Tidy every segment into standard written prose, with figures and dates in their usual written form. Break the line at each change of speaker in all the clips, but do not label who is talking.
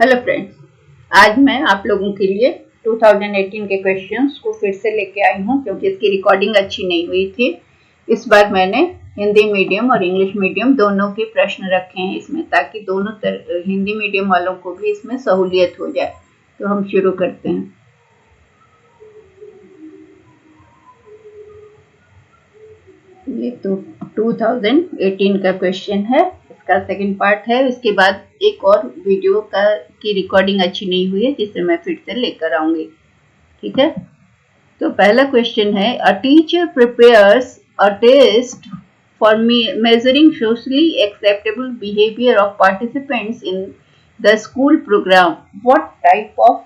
Hello friends, आज मैं आप लोगों के लिए 2018 के क्वेश्चंस को फिर से लेके आई हूँ क्योंकि इसकी रिकॉर्डिंग अच्छी नहीं हुई थी। इस बार मैंने हिंदी मीडियम और इंग्लिश मीडियम दोनों के प्रश्न रखे हैं इसमें, ताकि दोनों हिंदी मीडियम वालों को भी इसमें सहूलियत हो जाए। तो हम शुरू करते हैं। ये तो 2018 का क्वेश्चन है, इसका सेकंड पार्ट है। इसके बाद एक और वीडियो की रिकॉर्डिंग अच्छी नहीं हुई है जिसे मैं फिर से लेकर आऊंगी। ठीक है, तो पहला क्वेश्चन है, a teacher prepares a test for measuring socially acceptable behaviour of participants in the school programme. What type of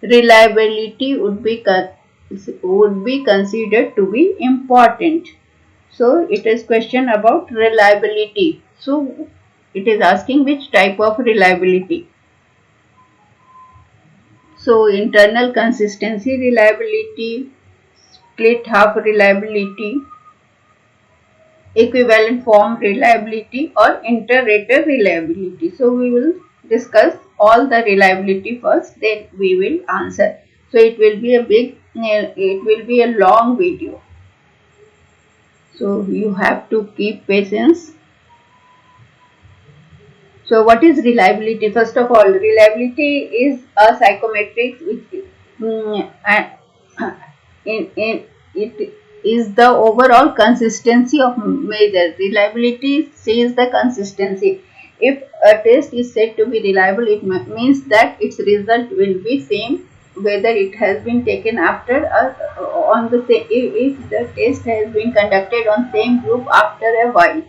reliability would be considered to be important? So it is question about reliability. So it is asking which type of reliability. So internal consistency reliability, split half reliability, equivalent form reliability, or inter-rater reliability. So we will discuss all the reliability first, then we will answer. So it will be a long video. So you have to keep patience. So what is reliability? First of all, reliability is a psychometrics which it is the overall consistency of measure. Reliability says the consistency. If a test is said to be reliable, it means that its result will be same whether it has been taken after or on the same. If the test has been conducted on same group after a while.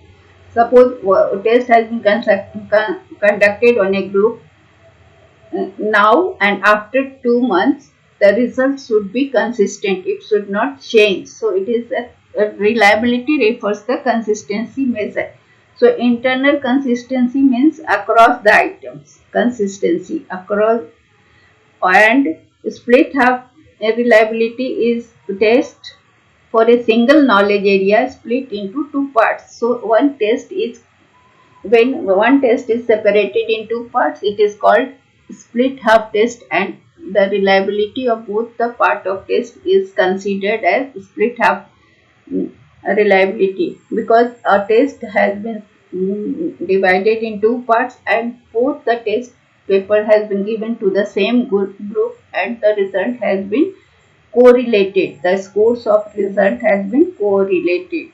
Suppose a test has been conducted on a group now and after 2 months, the results should be consistent. It should not change. So it is a reliability refers the consistency measure. So internal consistency means across the items, consistency across, and split half reliability is test for a single knowledge area split into two parts. So one test is, when one test is separated in two parts, it is called split half test, and the reliability of both the part of test is considered as split half reliability, because a test has been divided in two parts and both the test paper has been given to the same group and the result has been correlated. The scores of result has been correlated.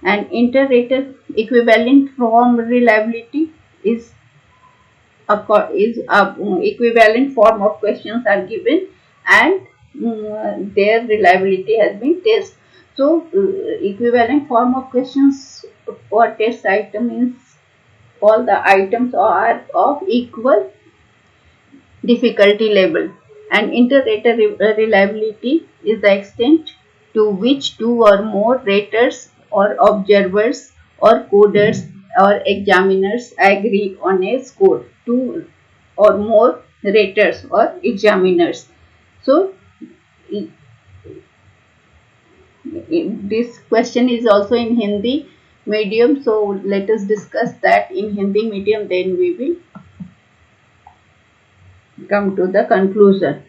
And inter-rater equivalent form reliability is equivalent form of questions are given and their reliability has been tested. So equivalent form of questions for test item means all the items are of equal difficulty level, and inter-rater reliability is the extent to which two or more raters or observers or coders or examiners agree on a score. Two or more raters or examiners. So this question is also in Hindi medium, so let us discuss that in Hindi medium, then we will come to the conclusion.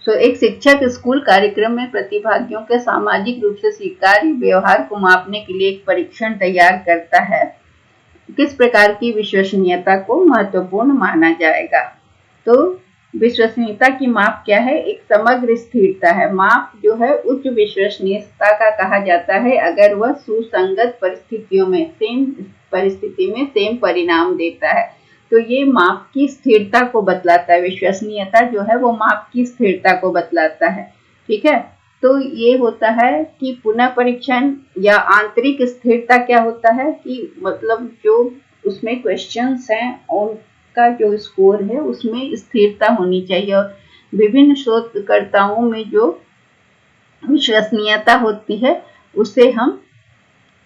एक शिक्षक school कार्यक्रम में प्रतिभागियों के सामाजिक रूप से स्वीकार्य व्यवहार को मापने के लिए एक परीक्षण तैयार करता है। किस प्रकार की विश्वसनीयता को महत्वपूर्ण माना जाएगा? तो विश्वसनीयता की माप क्या है? एक समग्र स्थिरता है। माप जो है उच्च विश्वसनीयता का कहा जाता है अगर वह सुसंगत परिस्थितियों में सेम परिणाम देता है। तो ये माप की स्थिरता को बतलाता है। विश्वसनीयता जो है वो माप की स्थिरता को बतलाता है। ठीक है, तो ये होता है कि पुनः परीक्षण या आंतरिक स्थिरता क्या होता है कि मतलब जो उसमें क्वेश्चंस हैं उनका जो स्कोर है उसमें स्थिरता होनी चाहिए, और विभिन्न शोधकर्ताओं में जो विश्वसनीयता होती है उसे हम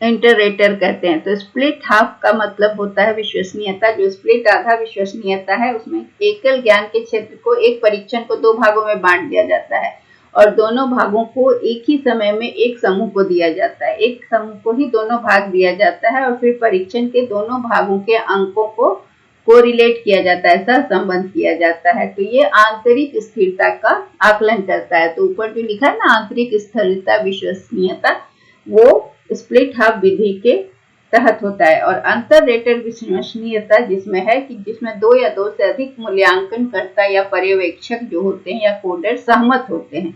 इंटर-रेटर कहते हैं। तो स्प्लिट हाफ का मतलब होता है विश्वसनीयता। जो स्प्लिट आधा विश्वसनीयता है उसमें एकल ज्ञान के क्षेत्र को एक परीक्षण को दो भागों में बांट दिया जाता है और दोनों भागों को एक ही समय में एक समूह को दिया जाता है, एक समूह को ही दोनों भाग दिया जाता है और फिर परीक्षण के दोनों भागों के अंकों को कोरिलेट किया जाता है, सहसंबंध किया जाता है। तो ये आंतरिक स्थिरता का आकलन करता है। तो ऊपर जो लिखा है ना, आंतरिक स्थिरता विश्वसनीयता, वो स्प्लिट हाफ विधि के तहत होता है। और अंतर रेटर विश्वसनीयता जिसमें है कि जिसमें दो या दो से अधिक मूल्यांकनकर्ता या पर्यवेक्षक जो होते हैं या कोडर सहमत होते हैं।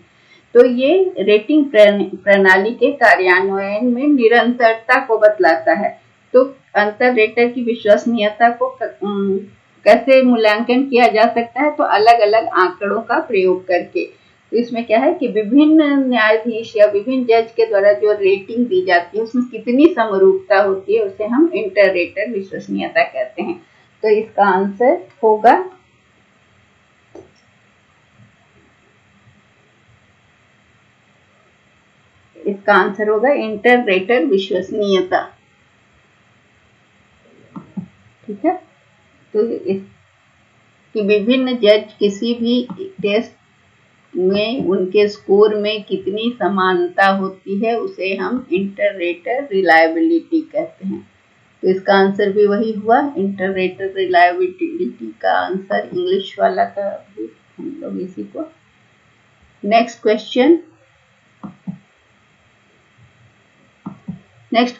तो ये रेटिंग प्रणाली के कार्यान्वयन में निरंतरता को बतलाता है। तो अंतर रेटर की विश्वसनीयता को कैसे मूल्यांकन किया जा सकता है? तो अलग अलग आंकड़ों का प्रयोग करके। तो इसमें क्या है कि विभिन्न न्यायाधीश या विभिन्न जज के द्वारा जो रेटिंग दी जाती है उसमें कितनी समरूपता होती है, उसे हम इंटर रेटर विश्वसनीयता कहते हैं। तो इसका आंसर होगा इंटर रेटर विश्वसनीयता। ठीक है, तो कि विभिन्न जज किसी भी टेस्ट में उनके स्कोर में कितनी समानता होती है उसे हम इंटर रेटर रिलायबिलिटी कहते हैं। तो इसका आंसर भी वही हुआ, इंटर रेटर रिलायबिलिटी का आंसर इंग्लिश वाला का भी हम लोग इसी को। नेक्स्ट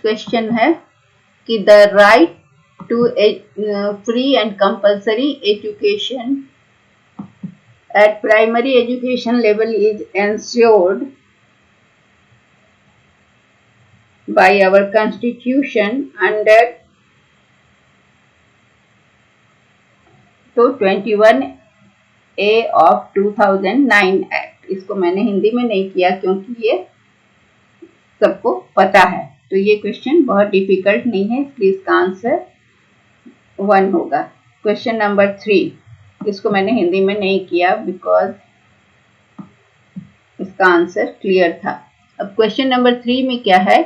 क्वेश्चन है कि the right to free and compulsory education at primary education level is ensured by our constitution under तो 21A of 2009 एक्ट। इसको मैंने हिंदी में नहीं किया क्योंकि ये सबको पता है। तो ये क्वेश्चन बहुत डिफिकल्ट नहीं है, इसलिए इसका आंसर 1 होगा। क्वेश्चन नंबर 3, इसको मैंने हिंदी में नहीं किया बिकॉज इसका आंसर क्लियर था। अब क्वेश्चन नंबर 3 में क्या है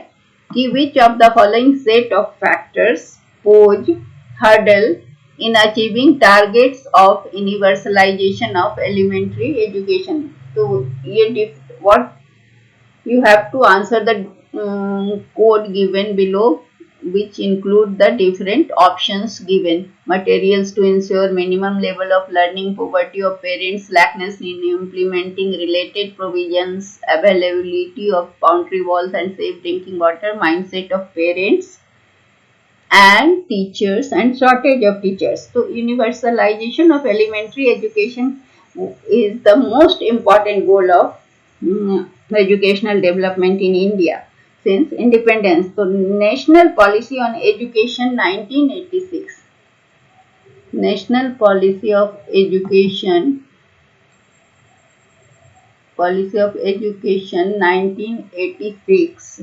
कि विच of the following set of factors pose hurdle in achieving targets of universalization of elementary education। तो ये what you have to answer the code given below, which include the different options given: materials to ensure minimum level of learning, poverty of parents, slackness in implementing related provisions, availability of boundary walls and safe drinking water, mindset of parents and teachers and shortage of teachers। So universalization of elementary education is the most important goal of educational development in India since independence। So National Policy on Education 1986, National Policy of Education 1986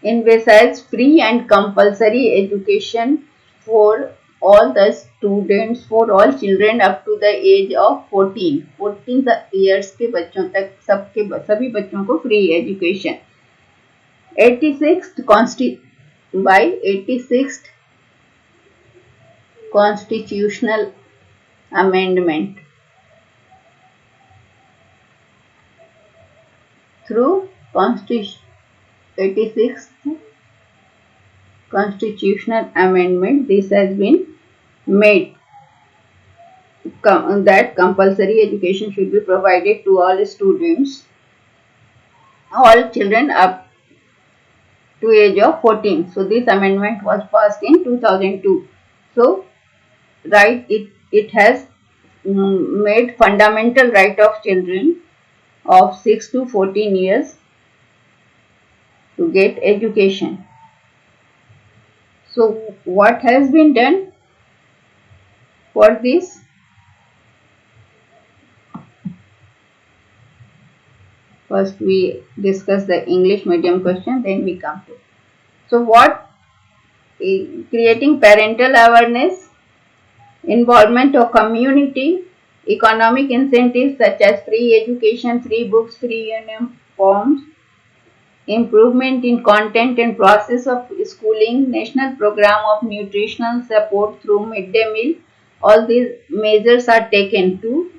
emphasizes free and compulsory education for all the students, for all children up to the age of 14 years के बच्चों तक सभी बच्चों को free education. 86th Constitutional Amendment through 86th Constitutional Amendment, this has been made that compulsory education should be provided to all students, all children up to age of 14. So this amendment was passed in 2002. So it has made fundamental right of children of 6 to 14 years to get education. So what has been done for this? First we discuss the English medium question, then we come to. So what? Creating parental awareness, involvement of community, economic incentives such as free education, free books, free uniforms, improvement in content and process of schooling, national program of nutritional support through midday meal. All these measures are taken to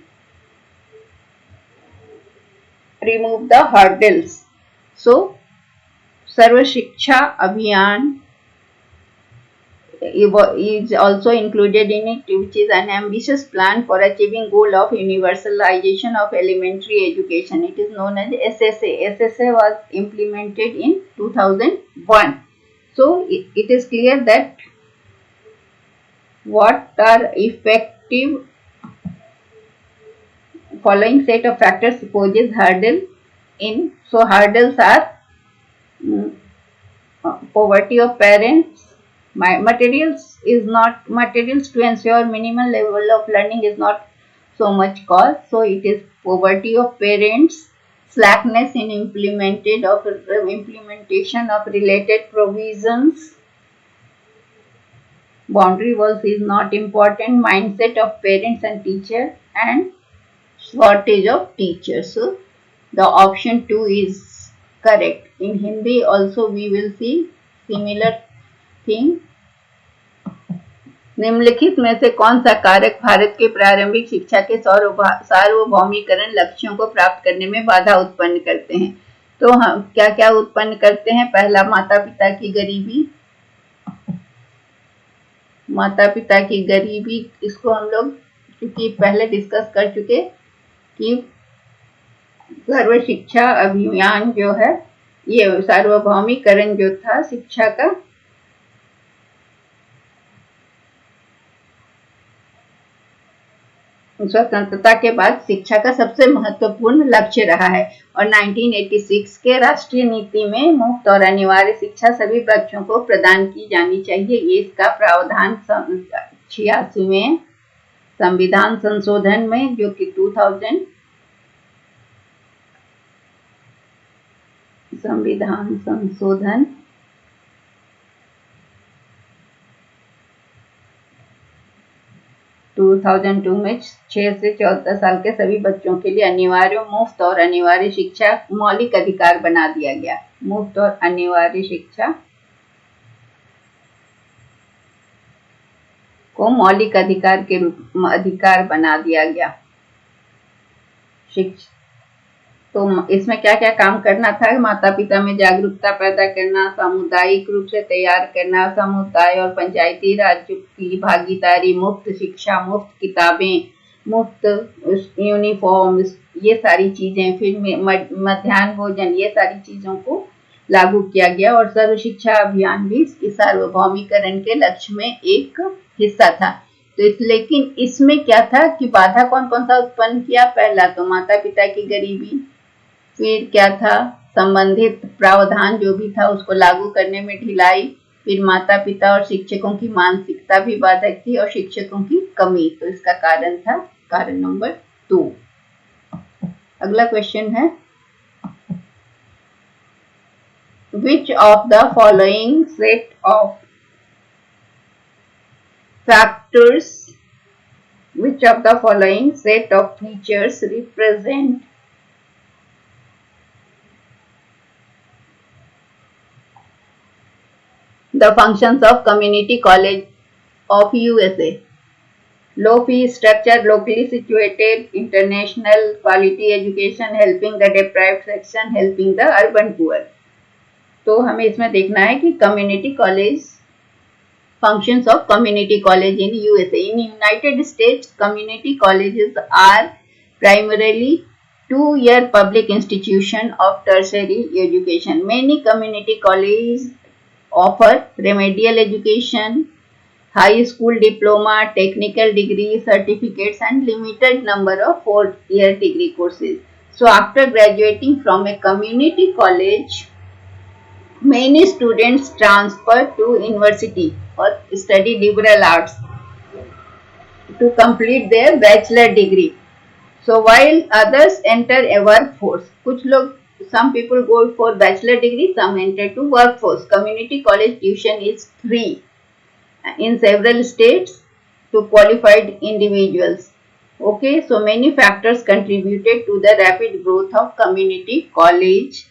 remove the hurdles. So, Sarva Shiksha Abhiyan is also included in it, which is an ambitious plan for achieving goal of universalization of elementary education. It is known as SSA. SSA was implemented in 2001. So it is clear that what are effective following set of factors poses hurdle in. So hurdles are mm, poverty of parents. Materials to ensure minimal level of learning is not so much cost. So it is poverty of parents, slackness in implementation of related provisions, boundary walls is not important, mindset of parents and teacher, and shortage of teachers. So the option 2 is correct. In Hindi also we will see similar thing. निम्नलिखित में से कौन सा कारक भारत के प्रारंभिक शिक्षा के सार्वभौमिकरण लक्ष्यों को प्राप्त करने में बाधा उत्पन्न करते हैं? तो हम क्या क्या उत्पन्न करते हैं? पहला, माता पिता की गरीबी। माता पिता की गरीबी, इसको हम लोग क्योंकि पहले डिस्कस कर चुके कि सर्व शिक्षा अभियान जो है, ये सार्वभौमिकरण जो था शिक्षा का, स्वतंत्रता के बाद शिक्षा का सबसे महत्वपूर्ण लक्ष्य रहा है और 1986 के राष्ट्रीय नीति में मुफ्त और अनिवार्य शिक्षा सभी बच्चों को प्रदान की जानी चाहिए। ये इसका प्रावधान 86वें संविधान संशोधन में, जो कि 2000 संविधान संशोधन 2002 में 6 से 14 साल के सभी बच्चों के लिए अनिवार्य मुफ्त और अनिवार्य शिक्षा मौलिक अधिकार बना दिया गया। मुफ्त और अनिवार्य शिक्षा को मौलिक अधिकार के रूप में अधिकार बना दिया गया। तो इसमें क्या क्या काम करना था? माता पिता में जागरूकता पैदा करना, सामुदायिक रूप से तैयार करना, समुदाय और पंचायती राज की भागीदारी, मुफ्त शिक्षा, मुफ्त किताबें, मुफ्त यूनिफॉर्म, ये सारी चीजें, फिर मध्याह्न भोजन, ये सारी चीजों को लागू किया गया। और सर्व शिक्षा अभियान भी इस सार्वभौमिकरण के लक्ष्य में एक हिस्सा था। तो लेकिन इसमें क्या था कि बाधा कौन कौन सा उत्पन्न किया? पहला तो माता पिता की गरीबी, फिर क्या था, संबंधित प्रावधान जो भी था उसको लागू करने में ढिलाई, फिर माता पिता और शिक्षकों की मानसिकता भी बाधक थी और शिक्षकों की कमी। तो इसका कारण था कारण नंबर 2। अगला क्वेश्चन है, विच of the following set of factors, which of the following set of features represent the functions of community college of USA? Low fee structure, locally situated, international quality education, helping the deprived section, helping the urban poor। तो हमें इसमें देखना है कि community college, functions of community college in USA. In United States, community colleges are primarily two-year public institution of tertiary education. Many community colleges offer remedial education, high school diploma, technical degree certificates, and limited number of 4-year degree courses. So after graduating from a community college, many students transfer to university or study liberal arts to complete their bachelor degree. So while others enter a workforce, कुछ लोग, some people go for bachelor degree, some enter to workforce. Community college tuition is free in several states to qualified individuals. Okay, so many factors contributed to the rapid growth of community colleges.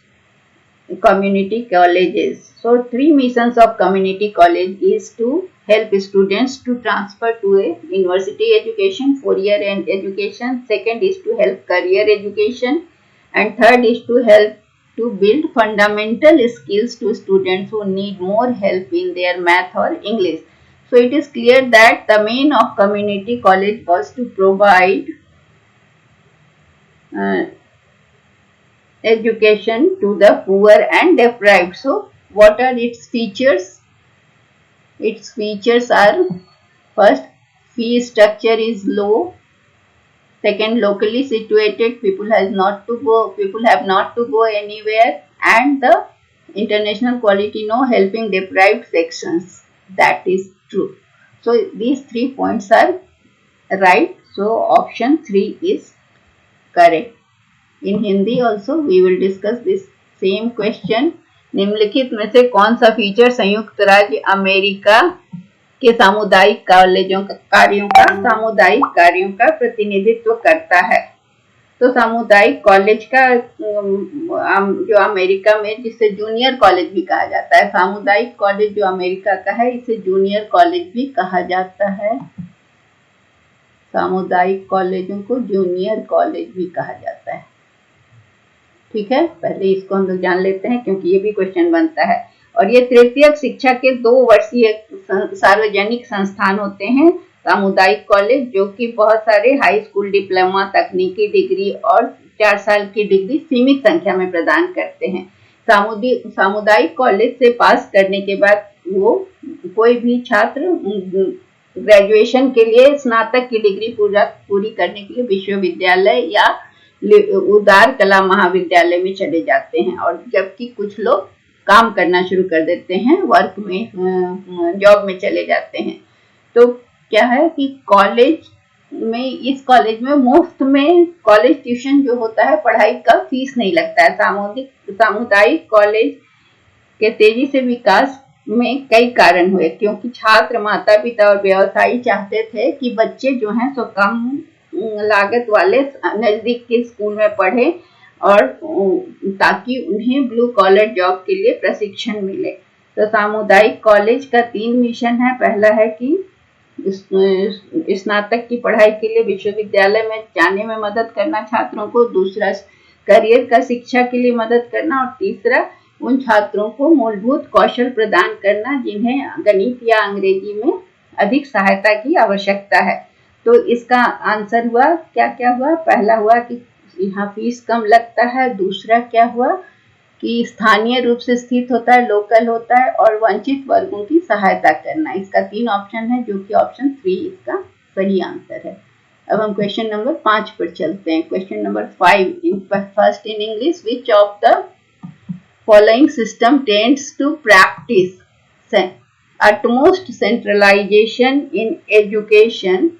So 3 missions of community college is to help students to transfer to a university education, 4-year education. Second is to help career education, And third is to help to build fundamental skills to students who need more help in their math or English. So it is clear that the main of community college was to provide uh, education to the poor and deprived. So what are its features? Its features are: first, fee structure is low. Second, locally situated, people have not to go anywhere, and the international quality, no helping deprived sections. That is true. So these 3 points are right. So option 3 is correct. In Hindi also we will discuss this same question. निम्नलिखित में से कौन सा feature संयुक्त राज्य America के सामुदायिक कार्यों का प्रतिनिधित्व करता है? तो सामुदायिक कॉलेज का जो अमेरिका में, जिसे जूनियर कॉलेज भी कहा जाता है, सामुदायिक कॉलेज जो अमेरिका का है इसे जूनियर कॉलेज भी कहा जाता है। सामुदायिक कॉलेजों को जूनियर कॉलेज भी कहा जाता है। ठीक है, पहले इसको हम लोग जान लेते हैं क्योंकि ये भी क्वेश्चन बनता है। और ये तृतीयक शिक्षा के 2 वर्षीय सार्वजनिक संस्थान होते हैं सामुदायिक कॉलेज, जो कि बहुत सारे हाई स्कूल डिप्लोमा, तकनीकी डिग्री और 4 साल की डिग्री सीमित संख्या में प्रदान करते हैं। सामुदायिक कॉलेज से पास करने के बाद वो कोई भी छात्र ग्रेजुएशन के लिए, स्नातक की डिग्री पूरी करने के लिए विश्वविद्यालय या उदार कला महाविद्यालय में चले जाते हैं, और जबकि कुछ लोग काम करना शुरू कर देते हैं, वर्क में, जॉब में चले जाते हैं। तो क्या है कि इस कॉलेज में मुफ्त में कॉलेज ट्यूशन जो होता है, पढ़ाई का फीस नहीं लगता है। सामुदायिक कॉलेज के तेजी से विकास में कई कारण हुए, क्योंकि छात्र, माता पिता और व्यवसायी चाहते थे कि बच्चे जो हैं सो कम लागत वाले नजदीक के स्कूल में पढ़े, और ताकि उन्हें ब्लू कॉलर जॉब के लिए प्रशिक्षण मिले। तो सामुदायिक कॉलेज का 3 मिशन है। पहला है कि स्नातक की पढ़ाई के लिए विश्वविद्यालय में जाने में मदद करना छात्रों को, दूसरा करियर का शिक्षा के लिए मदद करना, और तीसरा उन छात्रों को मूलभूत कौशल प्रदान करना जिन्हें गणित या अंग्रेजी में अधिक सहायता की आवश्यकता है। तो इसका आंसर हुआ, क्या क्या हुआ? पहला हुआ कि यहाँ फीस कम लगता है, दूसरा क्या हुआ कि स्थानीय रूप से स्थित होता है, लोकल होता है, और वंचित वर्गों की सहायता करना। इसका 3 ऑप्शन है, जो कि ऑप्शन 3 इसका सही आंसर है। अब हम क्वेश्चन नंबर 5 पर चलते हैं। Question number 5 first in English, which of the following system tends to practise utmost centralization in education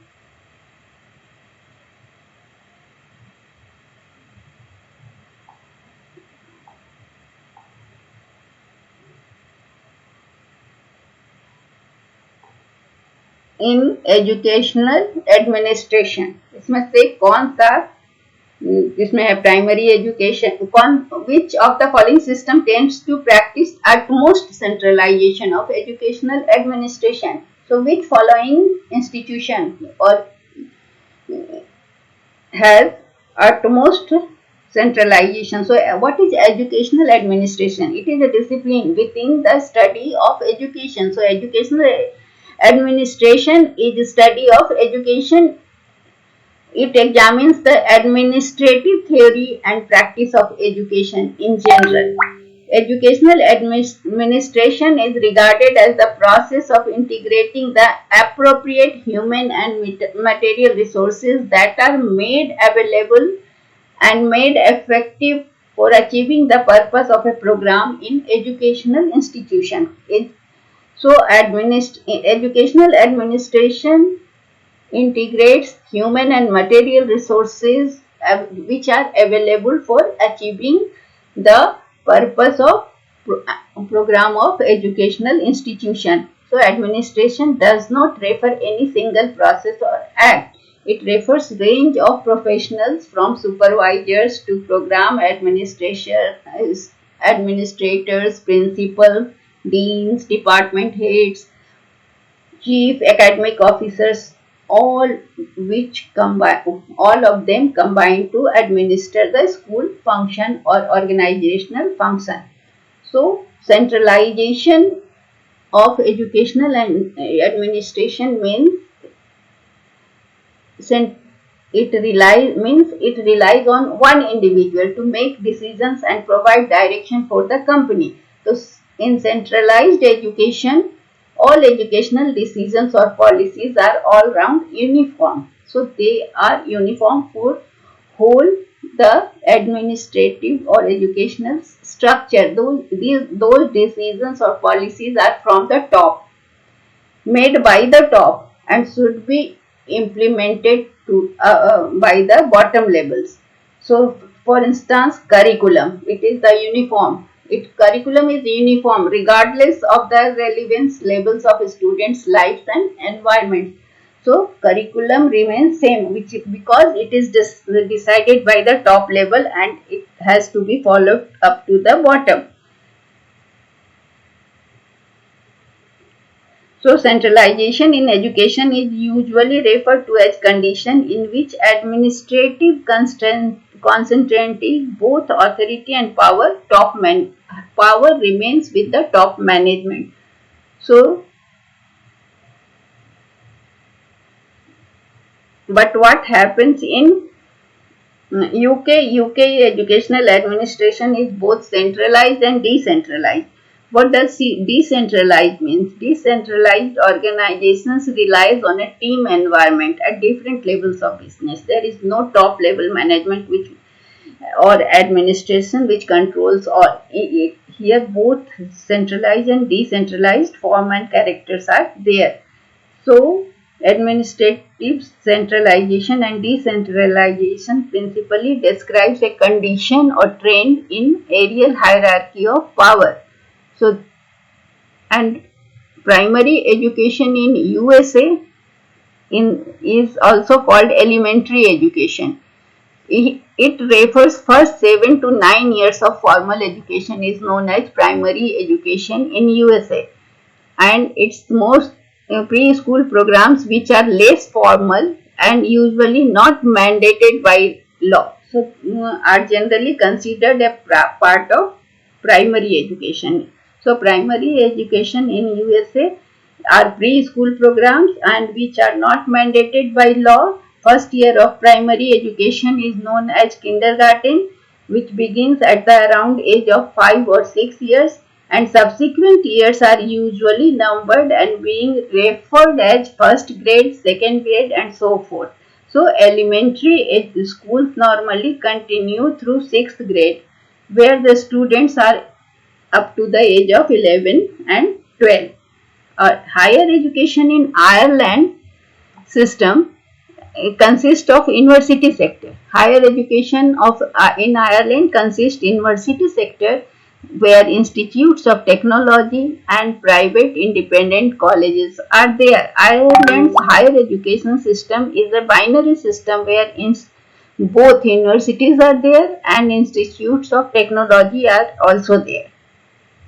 in educational administration? इसमें से कौन सा, जिसमें है primary education, which of the following system tends to practise utmost centralization of educational administration? So which following institution or has utmost centralization? So what is educational administration? It is a discipline within the study of education. So educational administration is the study of education. It examines the administrative theory and practice of education in general. Educational administration is regarded as the process of integrating the appropriate human and material resources that are made available and made effective for achieving the purpose of a program in educational institution. So, educational administration integrates human and material resources which are available for achieving the purpose of program of educational institution. So, administration does not refer any single process or act. It refers range of professionals from supervisors to program administrators, principals, deans, department heads, chief academic officers, all all of them combine to administer the school function or organizational function. So centralization of educational and administration means it relies on one individual to make decisions and provide direction for the company. So in centralized education, all educational decisions or policies are all round uniform. So they are uniform for whole the administrative or educational structure. Those decisions or policies are from the top, made by the top, and should be implemented by the bottom levels. So, for instance, curriculum, it is the uniform. Curriculum is uniform regardless of the relevance levels of students' lives and environment. So, curriculum remains same, which because it is decided by the top level and it has to be followed up to the bottom. So, centralization in education is usually referred to as condition in which administrative concentrating both authority and power remains with the top management. So, but what happens in UK educational administration is both centralized and decentralized. What does decentralized means? Decentralized organizations relies on a team environment at different levels of business. There is no top level management or administration which controls all. Here both centralized and decentralized form and characters are there. So, administrative centralization and decentralization principally describes a condition or trend in areal hierarchy of power. So, and primary education in USA is also called elementary education. It refers first 7 to 9 years of formal education is known as primary education in USA, and its most preschool programs which are less formal and usually not mandated by law, so are generally considered a part of primary education. So primary education in USA are preschool programs and which are not mandated by law. First year of primary education is known as kindergarten, which begins at the around age of 5 or 6 years, and subsequent years are usually numbered and being referred as first grade, second grade, and so forth. So elementary schools normally continue through 6th grade, where the students are up to the age of 11 and 12. Higher education in Ireland system consists of university sector. Higher education in Ireland consists university sector, where institutes of technology and private independent colleges are there. Ireland's higher education system is a binary system where both universities are there and institutes of technology are also there.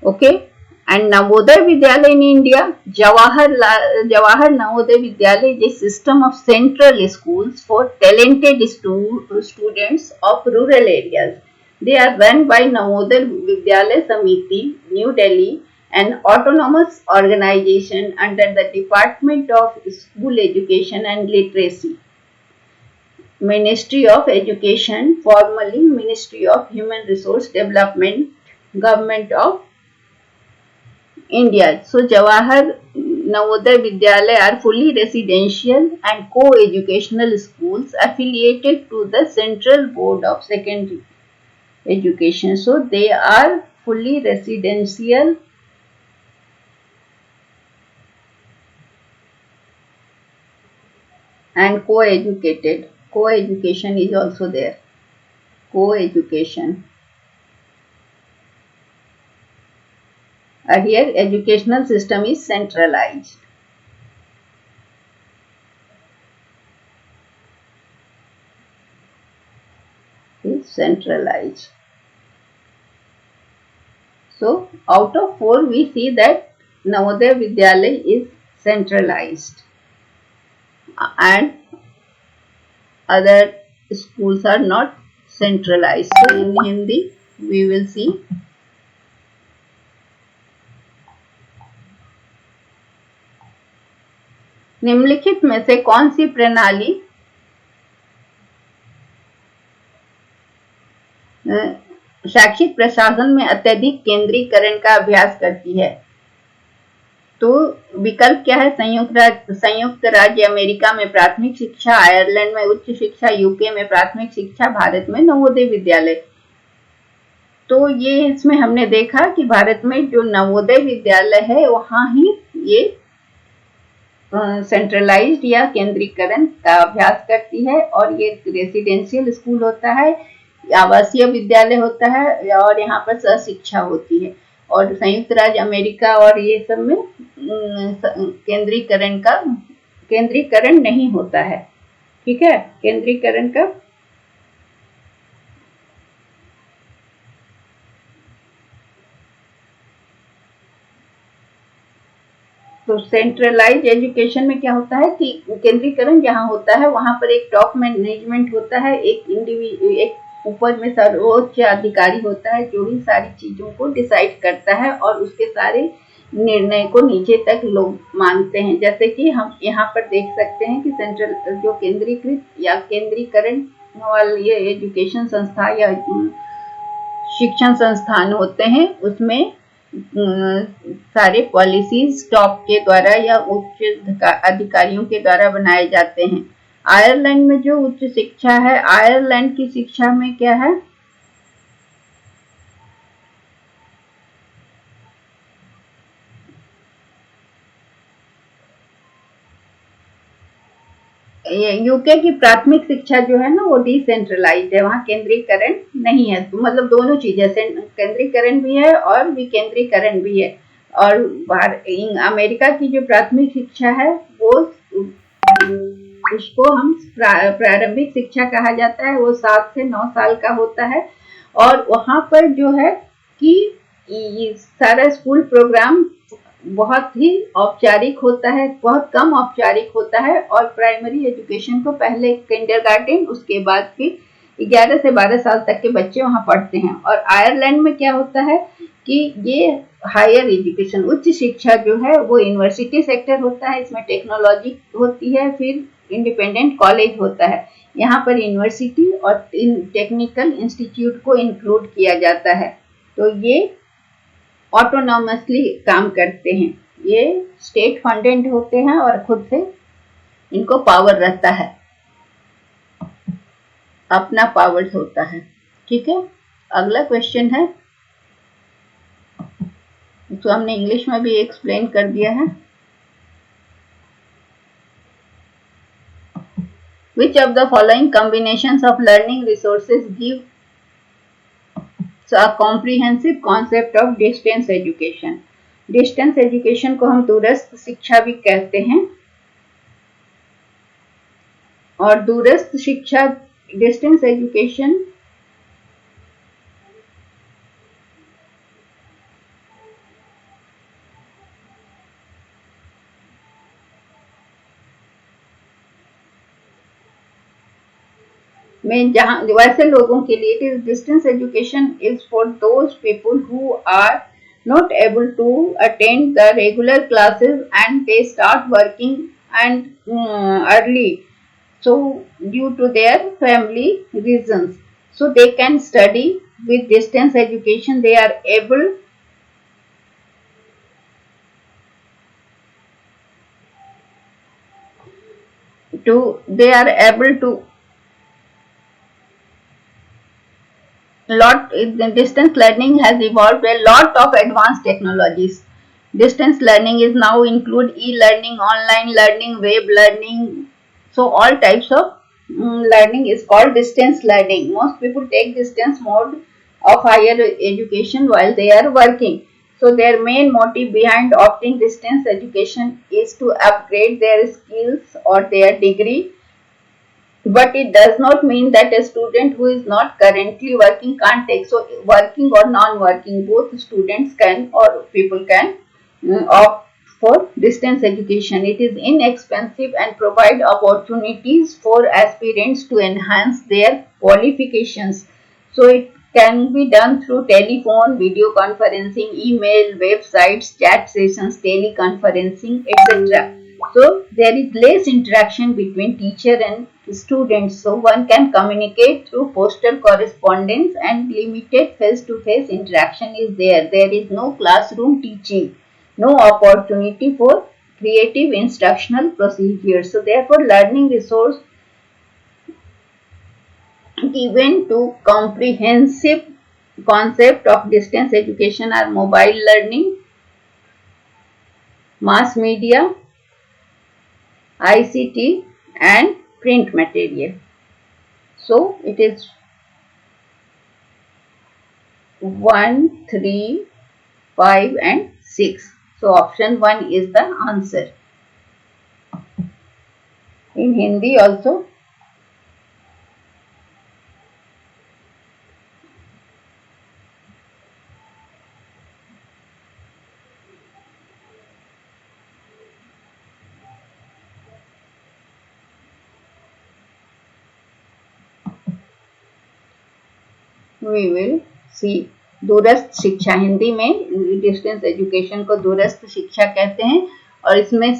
Okay. And Navodaya Vidyalaya in India, Jawahar Navodaya Vidyalaya is a system of central schools for talented students of rural areas. They are run by Navodaya Vidyalaya Samiti, New Delhi, an autonomous organization under the Department of School Education and Literacy, Ministry of Education, formerly Ministry of Human Resource Development, Government of India. So Jawahar Navodaya Vidyalaya are fully residential and co-educational schools affiliated to the Central Board of Secondary Education. So they are fully residential and co-educated. Co-education is also there. Co-education. Here educational system is centralized. Is centralized. So out of 4 we see that Navodaya Vidyalaya is centralized. and other schools are not centralized. So in Hindi we will see निम्नलिखित में से कौन सी प्रणाली शैक्षिक प्रशासन में अत्यधिक केंद्रीकरण का अभ्यास करती है? तो विकल्प क्या है? संयुक्त राज्य अमेरिका में प्राथमिक शिक्षा, आयरलैंड में उच्च शिक्षा, यूके में प्राथमिक शिक्षा, भारत में नवोदय विद्यालय। तो ये इसमें हमने देखा कि भारत में जो नवोदय विद्यालय है वहां ही ये सेंट्रलाइज्ड या केंद्रीकरण का अभ्यास करती है, और ये रेसिडेंशियल स्कूल होता है, आवासीय विद्यालय होता है, और यहाँ पर सहशिक्षा होती है। और संयुक्त राज्य अमेरिका और ये सब में केंद्रीकरण नहीं होता है। ठीक है, केंद्रीकरण का तो सेंट्रलाइज एजुकेशन में क्या होता है कि केंद्रीकरण जहाँ होता है वहां पर एक टॉप मैनेजमेंट होता है, एक ऊपर में सर्वोच्च अधिकारी होता है जो इन सारी चीजों को डिसाइड करता है और उसके सारे निर्णय को नीचे तक लोग मानते हैं। जैसे कि हम यहाँ पर देख सकते हैं कि सेंट्रल जो केंद्रीकृत या केंद्रीकरण वाले ये एजुकेशन संस्था या शिक्षण संस्थान होते हैं उसमें सारे पॉलिसीज टॉप के द्वारा या उच्च अधिकारियों के द्वारा बनाए जाते हैं। आयरलैंड में जो उच्च शिक्षा है, आयरलैंड की शिक्षा में क्या है? यूके की प्राथमिक शिक्षा जो है ना वो डिसेंट्रलाइज्ड है, वहाँ केंद्रीकरण नहीं है। तो मतलब दोनों चीजें, केंद्रीकरण भी है और विकेंद्रीकरण भी है। और अमेरिका की जो प्राथमिक शिक्षा है वो उसको हम प्रारंभिक शिक्षा कहा जाता है, वो 7 से 9 साल का होता है। और वहां पर जो है कि सारा स्कूल प्रोग्राम बहुत ही औपचारिक होता है, बहुत कम औपचारिक होता है, और प्राइमरी एजुकेशन को पहले किंडरगार्टन, उसके बाद फिर 11 से 12 साल तक के बच्चे वहां पढ़ते हैं। और आयरलैंड में क्या होता है कि ये हायर एजुकेशन, उच्च शिक्षा जो है वो यूनिवर्सिटी सेक्टर होता है, इसमें टेक्नोलॉजी होती है, फिर इंडिपेंडेंट कॉलेज होता है। यहाँ पर यूनिवर्सिटी और टेक्निकल इंस्टीट्यूट को इंक्लूड किया जाता है। तो ये ऑटोनॉमसली काम करते हैं, ये स्टेट फंडेड होते हैं और खुद से इनको पावर रहता है, अपना पावर होता है। ठीक है, अगला क्वेश्चन है, तो हमने इंग्लिश में भी एक्सप्लेन कर दिया है। Which of the following combinations of learning resources give a comprehensive concept of distance education? Distance education को हम दूरस्थ शिक्षा भी कहते हैं, और दूरस्थ शिक्षा डिस्टेंस एजुकेशन में जहां वैसे लोगों के लिए it is distance education is for those people who are not able to attend the regular classes and they start working and early, so due to their family reasons, so they can study with distance education. They are able to distance learning has evolved a lot of advanced technologies. Distance learning is now include e-learning, online learning, web learning. So all types of learning is called distance learning. Most people take distance mode of higher education while they are working. So their main motive behind opting distance education is to upgrade their skills or their degree. But it does not mean that a student who is not currently working can't take. So working or non-working, both students can or people can opt for distance education. It is inexpensive and provide opportunities for aspirants to enhance their qualifications. So it can be done through telephone, video conferencing, email, websites, chat sessions, teleconferencing, etc. So there is less interaction between teacher and students. So one can communicate through postal correspondence and limited face-to-face interaction is there. There is no classroom teaching, no opportunity for creative instructional procedures. So therefore learning resource given to comprehensive concept of distance education are mobile learning, mass media, ICT and print material. So it is 1, 3, 5 and 6. So option 1 is the answer. In Hindi also we will see. दूरस्थ शिक्षा, हिंदी में distance education को दूरस्थ शिक्षा कहते हैं और इसमें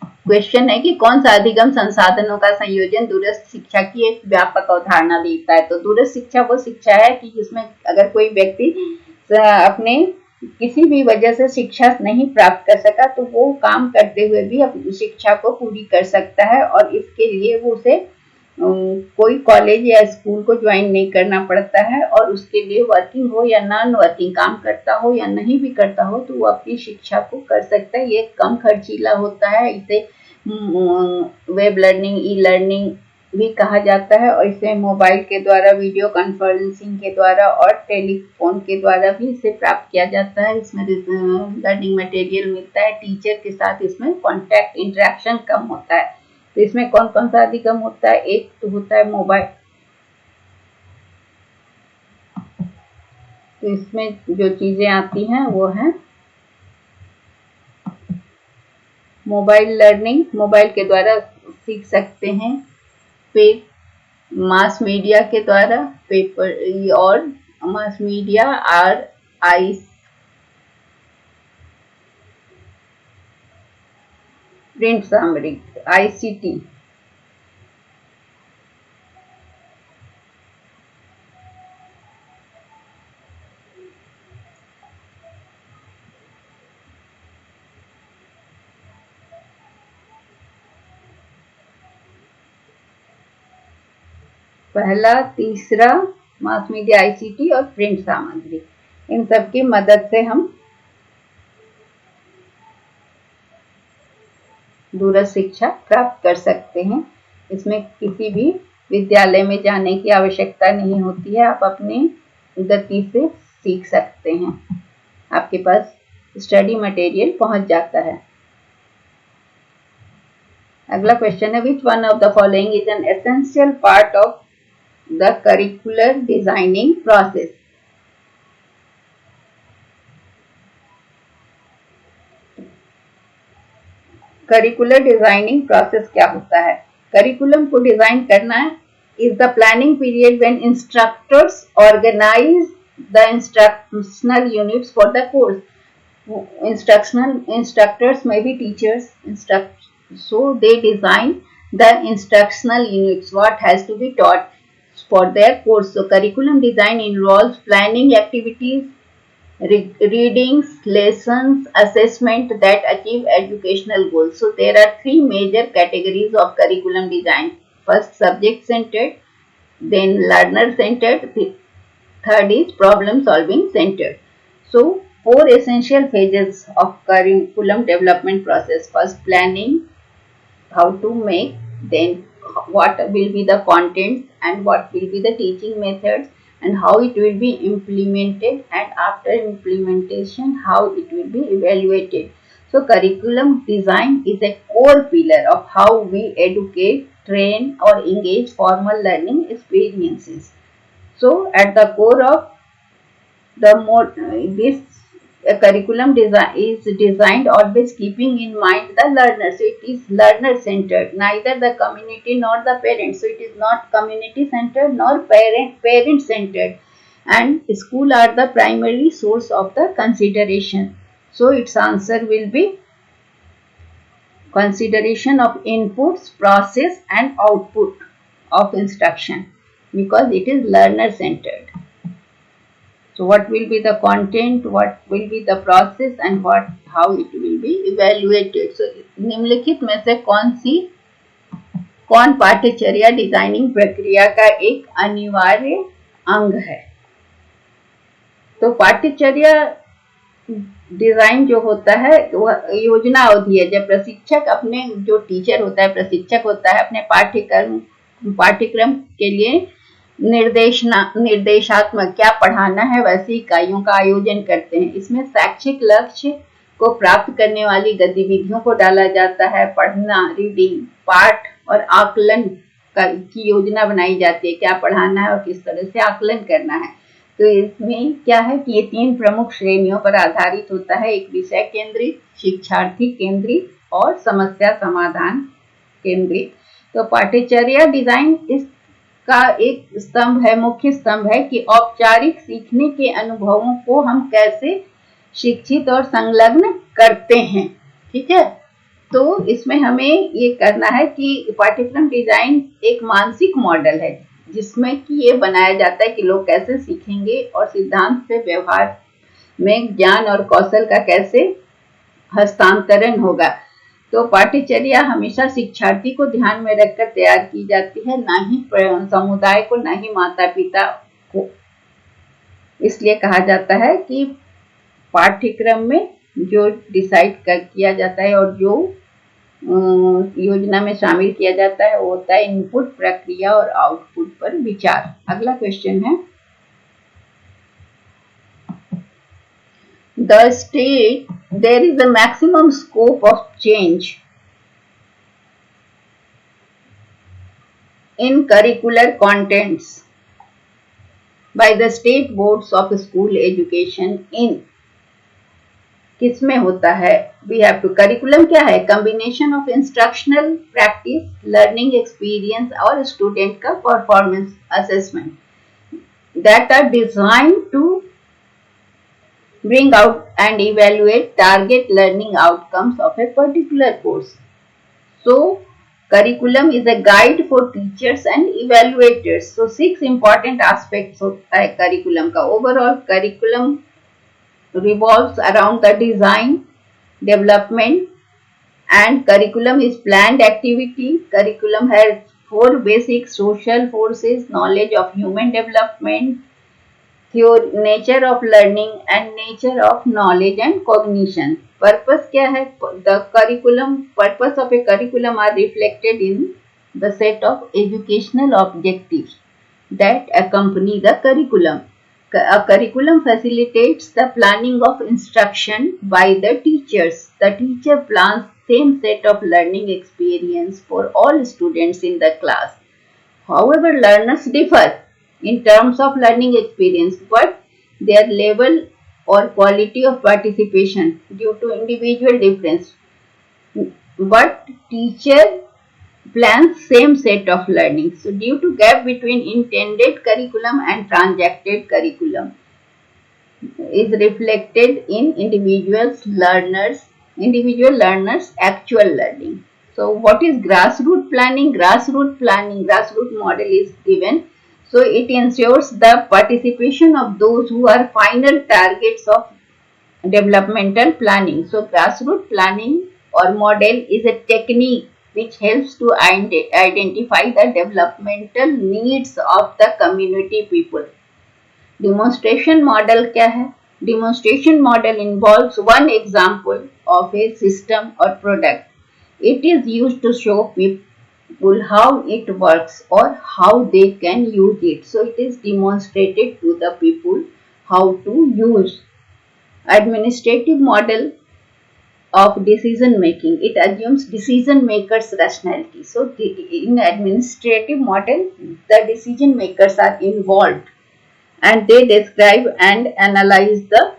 क्वेश्चन है कि कौन सा अधिगम संसाधनों का संयोजन दूरस्थ शिक्षा की एक व्यापक अवधारणा देता है। तो दूरस्थ शिक्षा वो शिक्षा है कि जिसमें अगर कोई व्यक्ति अपने किसी भी वजह से शिक्षा नहीं प्राप्त कर सका तो वो काम करते हुए भी अपनी शिक्षा को पूरी कर सकता है और इसके लिए वो उसे कोई कॉलेज या स्कूल को ज्वाइन नहीं करना पड़ता है और उसके लिए वर्किंग हो या नॉन वर्किंग, काम करता हो या नहीं भी करता हो तो वो अपनी शिक्षा को कर सकता है। ये कम खर्चीला होता है, इसे वेब लर्निंग, ई लर्निंग भी कहा जाता है और इसे मोबाइल के द्वारा, वीडियो कॉन्फ्रेंसिंग के द्वारा और टेलीफोन के द्वारा भी इसे प्राप्त किया जाता है। इसमें लर्निंग मटेरियल मिलता है, टीचर के साथ इसमें कॉन्टैक्ट इंटरेक्शन कम होता है। तो इसमें कौन कौन सा अधिगम होता है? एक तो होता है मोबाइल, तो इसमें जो चीजें आती हैं वो है मोबाइल लर्निंग, मोबाइल के द्वारा सीख सकते हैं। फिर मास मीडिया के द्वारा, पेपर और मास मीडिया और प्रिंट सामग्री, ICT। पहला, तीसरा मास मीडिया, ICT और प्रिंट सामग्री, इन सब की मदद से हम दूरस्थ शिक्षा प्राप्त कर सकते हैं। इसमें किसी भी विद्यालय में जाने की आवश्यकता नहीं होती है, आप अपनी गति से सीख सकते हैं, आपके पास स्टडी मटेरियल पहुंच जाता है। अगला क्वेश्चन है, which one of the following is an essential part of the curricular designing process? Curricular designing process क्या होता है? करिकुलम को डिजाइन करना is the planning period when instructors organize the instructional units for the course. Instructors may be teachers, so they design the instructional units, what has to be taught for their course. So curriculum design involves planning activities, readings, lessons, assessment that achieve educational goals. So there are three major categories of curriculum design. First, subject centered, then learner centered, third is problem solving centered. So four essential phases of curriculum development process. First, planning, how to make, then what will be the content and what will be the teaching methods and how it will be implemented, and after implementation how it will be evaluated. So curriculum design is a core pillar of how we educate, train or engage formal learning experiences. So at the core of the this a curriculum is designed always keeping in mind the learner. So it is learner centered, neither the community nor the parents. So it is not community centered nor parent centered. And school are the primary source of the consideration. So its answer will be consideration of inputs, process and output of instruction, because it is learner centered. So what will be the content, what will be the process and how it will be evaluated. So निम्नलिखित में से कौन पाठ्यचर्या designing प्रक्रिया का एक अनिवार्य अंग है? तो पाठ्यचर्या डिजाइन जो होता है वह योजना अवधि है जब प्रशिक्षक अपने जो टीचर होता है, प्रशिक्षक होता है, अपने पाठ्यक्रम के लिए निर्देशात्मक क्या पढ़ाना है वैसी इकाइयों का आयोजन करते हैं। इसमें शैक्षिक लक्ष्य को प्राप्त करने वाली गतिविधियों को डाला जाता है। पढ़ना, रीडिंग, पाठ और आकलन की योजना बनाई जाती है, क्या पढ़ाना है और किस तरह से आकलन करना है। तो इसमें क्या है कि ये 3 प्रमुख श्रेणियों पर आधारित होता है, एक विषय केंद्रित, शिक्षार्थी केंद्रित और समस्या समाधान केंद्रित। तो पाठ्यचर्या डिजाइन इसका एक स्तंभ है, मुख्य स्तंभ है कि औपचारिक सीखने के अनुभवों को हम कैसे शिक्षित और संलग्न करते हैं। ठीक है, तो इसमें हमें ये करना है कि पाठ्यक्रम डिजाइन एक मानसिक मॉडल है जिसमें कि ये बनाया जाता है कि लोग कैसे सीखेंगे और सिद्धांत से व्यवहार में ज्ञान और कौशल का कैसे हस्तांतरण होगा। तो पाठ्यचर्या हमेशा शिक्षार्थी को ध्यान में रखकर तैयार की जाती है, ना ही समुदाय को, ना ही माता पिता को। इसलिए कहा जाता है कि पाठ्यक्रम में जो डिसाइड किया जाता है और जो योजना में शामिल किया जाता है वो होता है इनपुट, प्रक्रिया और आउटपुट पर विचार। अगला क्वेश्चन है, the state there is a maximum scope of change in curricular contents by the state boards of school education in, किसमें होता है? वी हैव टू, करिकुलम क्या है? Combination of instructional practice, learning experience और student का performance assessment that are designed to bring out and evaluate target learning outcomes of a particular course. So curriculum is a guide for teachers and evaluators. So 6 important aspects होता है curriculum का। Overall curriculum revolves around the design, development and curriculum is planned activity. Curriculum has 4 basic social forces: knowledge of human development, theory, nature of learning and nature of knowledge and cognition. Purpose क्या है? The curriculum, purpose of a curriculum are reflected in the set of educational objectives that accompany the curriculum. A curriculum facilitates the planning of instruction by the teachers. The teacher plans same set of learning experience for all students in the class. However, learners differ in terms of learning experience, but their level or quality of participation due to individual difference. But teacher plans same set of learning. So due to gap between intended curriculum and transacted curriculum is reflected in individual learners actual learning. So what is grassroots planning? Grassroots model is given. So it ensures the participation of those who are final targets of developmental planning. So grassroots planning or model is a technique which helps to identify the developmental needs of the community people. Demonstration model क्या है? Demonstration model involves one example of a system or product. It is used to show people how it works or how they can use it. So it is demonstrated to the people how to use. Administrative model of decision making, it assumes decision makers rationality. So in administrative model the decision makers are involved and they describe and analyze the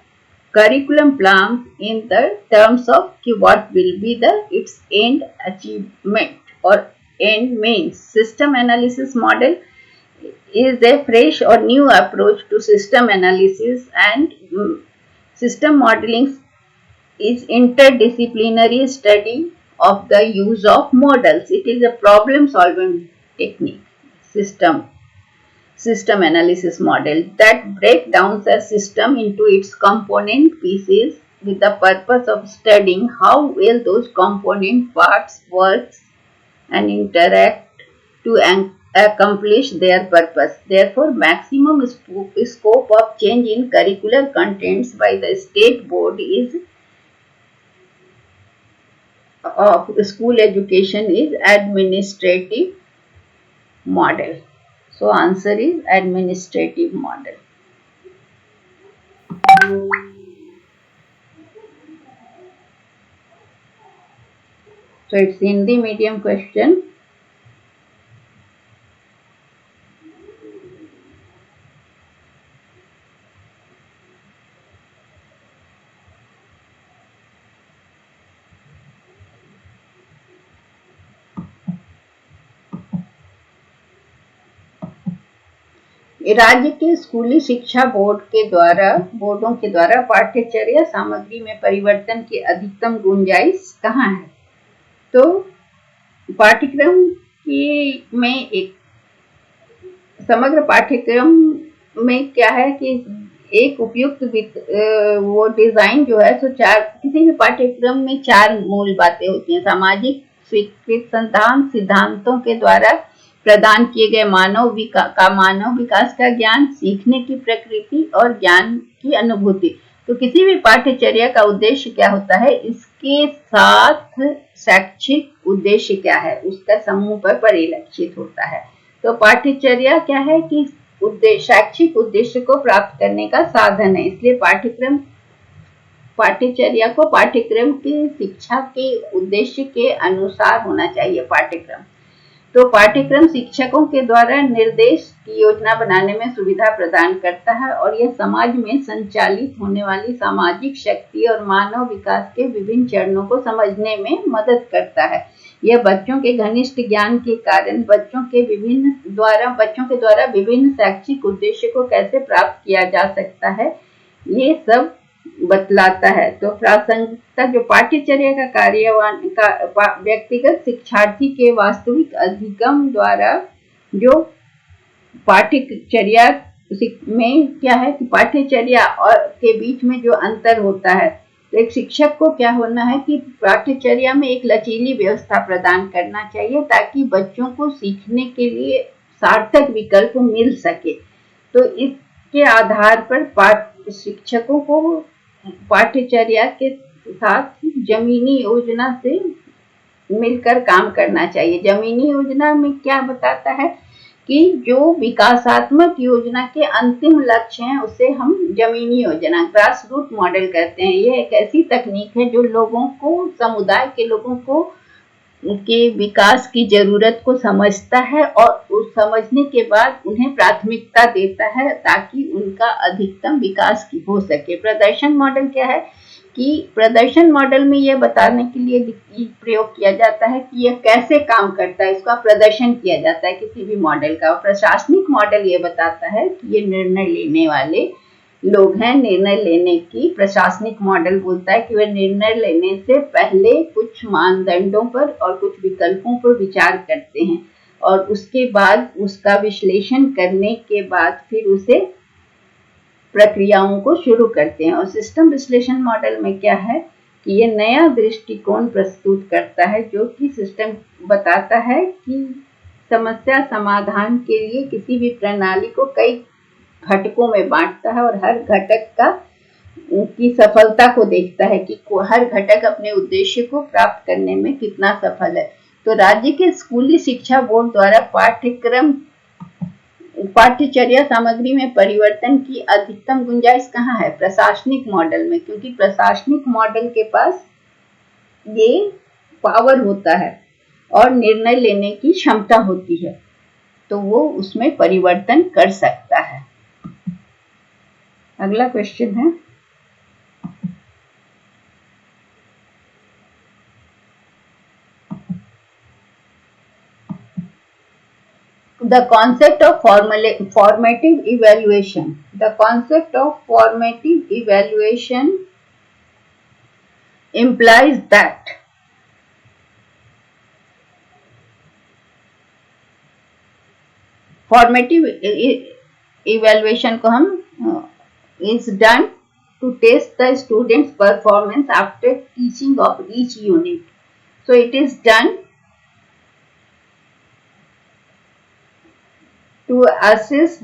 curriculum plans in the terms of what will be the its end achievement or end means. System analysis model is a fresh or new approach to system analysis, and system modeling is interdisciplinary study of the use of models. It is a problem solving technique. System analysis model that break down a system into its component pieces with the purpose of studying how well those component parts work and interact to accomplish their purpose. Therefore, maximum scope of change in curricular contents by the state board is of school education is administrative model. So answer is administrative model. So it's Hindi medium question. राज्य के स्कूली शिक्षा बोर्डों के द्वारा पाठ्यचर्या सामग्री में परिवर्तन की अधिकतम गुंजाइश कहाँ है? तो पाठ्यक्रम में एक समग्र पाठ्यक्रम में क्या है कि एक उपयुक्त वो डिजाइन जो है सो किसी भी पाठ्यक्रम में 4 मूल बातें होती हैं। सामाजिक स्वीकृत सिद्धांतों के द्वारा प्रदान किए गए मानव विकास का ज्ञान, सीखने की प्रकृति और ज्ञान की अनुभूति। तो किसी भी पाठ्यचर्या का उद्देश्य क्या होता है, इसके साथ शैक्षिक उद्देश्य क्या है, उसका समूह पर परिलक्षित होता है। तो पाठ्यचर्या क्या है कि शैक्षिक उद्देश्य को प्राप्त करने का साधन है, इसलिए पाठ्यचर्या को पाठ्यक्रम की शिक्षा के उद्देश्य के अनुसार होना चाहिए पाठ्यक्रम। तो पाठ्यक्रम शिक्षकों के द्वारा निर्देश की योजना बनाने में सुविधा प्रदान करता है और यह समाज में संचालित होने वाली सामाजिक शक्ति और मानव विकास के विभिन्न चरणों को समझने में मदद करता है। यह बच्चों के घनिष्ठ ज्ञान के कारण बच्चों के द्वारा विभिन्न शैक्षिक उद्देश्य को कैसे प्राप्त किया जा सकता है, ये सब बतलाता है। तो प्रासंगिकता जो पाठ्यचर्या का कार्यान्वयन व्यक्तिगत शिक्षार्थी के वास्तविक अधिगम द्वारा जो पाठ्यचर्या में क्या है कि पाठ्यचर्या और के बीच में जो अंतर होता है, तो एक शिक्षक को क्या होना है कि पाठ्यचर्या में एक लचीली व्यवस्था प्रदान करना चाहिए ताकि बच्चों को सीखने के लिए सार्थक विकल्प मिल सके। तो इसके आधार पर शिक्षकों को पाठ्यचर्या के साथ जमीनी योजना से मिलकर काम करना चाहिए। जमीनी योजना में क्या बताता है कि जो विकासात्मक योजना के अंतिम लक्ष्य हैं उसे हम जमीनी योजना ग्रास रूट मॉडल कहते हैं। यह एक ऐसी तकनीक है जो लोगों को, समुदाय के लोगों को के विकास की जरूरत को समझता है और उस समझने के बाद उन्हें प्राथमिकता देता है ताकि उनका अधिकतम विकास हो सके। प्रदर्शन मॉडल क्या है कि प्रदर्शन मॉडल में यह बताने के लिए प्रयोग किया जाता है कि यह कैसे काम करता है, इसका प्रदर्शन किया जाता है किसी भी मॉडल का। प्रशासनिक मॉडल ये बताता है कि ये निर्णय लेने वाले लोग हैं। निर्णय लेने की प्रशासनिक मॉडल बोलता है कि वह निर्णय लेने से पहले कुछ मानदंडों पर और कुछ विकल्पों पर विचार करते हैं और उसके बाद उसका विश्लेषण करने के बाद फिर उसे प्रक्रियाओं को शुरू करते हैं। और सिस्टम विश्लेषण मॉडल में क्या है कि ये नया दृष्टिकोण प्रस्तुत करता है जो कि सिस्टम बताता है कि समस्या समाधान के लिए किसी भी प्रणाली को कई घटकों में बांटता है और हर घटक की सफलता को देखता है कि हर घटक अपने उद्देश्य को प्राप्त करने में कितना सफल है। तो राज्य के स्कूली शिक्षा बोर्ड द्वारा पाठ्यचर्या सामग्री में परिवर्तन की अधिकतम गुंजाइश कहाँ है? प्रशासनिक मॉडल में, क्योंकि प्रशासनिक मॉडल के पास ये पावर होता है और निर्णय लेने की क्षमता होती है, तो वो उसमें परिवर्तन कर सकता है। अगला क्वेश्चन है, The concept of formative evaluation. The concept of formative evaluation implies that formative evaluation को हम is done to test the student's performance after teaching of each unit. So it is done to assess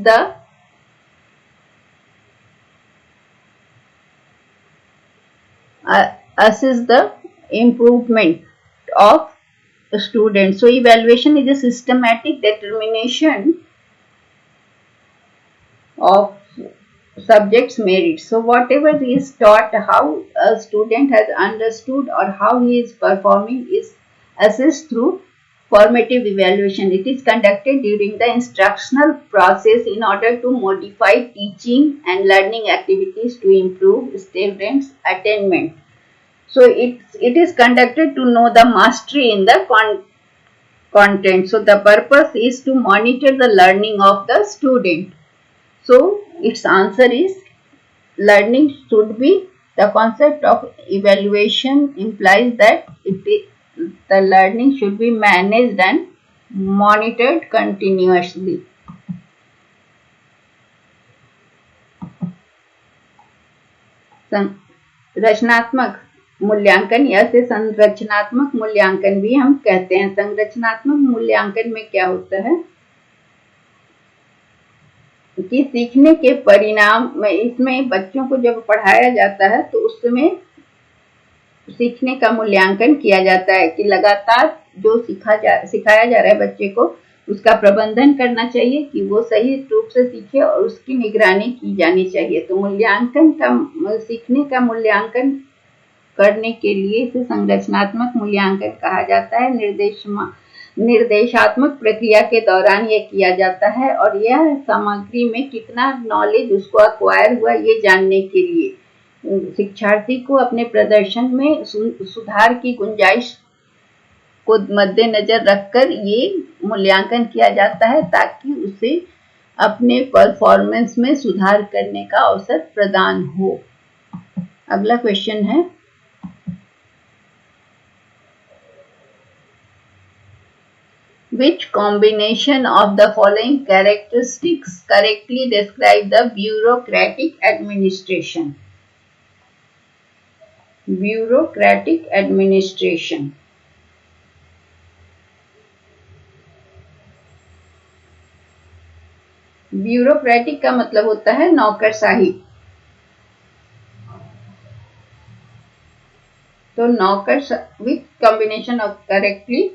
the improvement of the student. So evaluation is a systematic determination of subject's merit. So whatever is taught, how a student has understood or how he is performing is assessed through formative evaluation. It is conducted during the instructional process in order to modify teaching and learning activities to improve students' attainment. So it is conducted to know the mastery in the content. So the purpose is to monitor the learning of the student. So its answer is learning should be, the concept of evaluation implies that the learning should be managed and monitored continuously. रचनात्मक मूल्यांकन या से संरचनात्मक मूल्यांकन भी हम कहते हैं। संरचनात्मक मूल्यांकन में क्या होता है कि सीखने के परिणाम में, इसमें बच्चों को जब पढ़ाया जाता है तो उस समय सीखने का मूल्यांकन किया जाता है कि लगातार जो सिखाया जा रहा है बच्चे को, उसका प्रबंधन करना चाहिए कि वो सही रूप से सीखे और उसकी निगरानी की जानी चाहिए। तो मूल्यांकन का, सीखने का मूल्यांकन करने के लिए इसे संरचनात्मक मूल्यांकन कहा जाता है। निर्देशात्मक प्रक्रिया के दौरान यह किया जाता है और यह सामग्री में कितना नॉलेज उसको अक्वायर हुआ ये जानने के लिए शिक्षार्थी को अपने प्रदर्शन में सुधार की गुंजाइश को मद्देनजर रखकर ये मूल्यांकन किया जाता है ताकि उसे अपने परफॉर्मेंस में सुधार करने का अवसर प्रदान हो। अगला क्वेश्चन है, which combination of the following characteristics correctly describe the bureaucratic administration? Bureaucratic administration. Bureaucratic का मतलब होता है नौकरशाही। तो which combination of correctly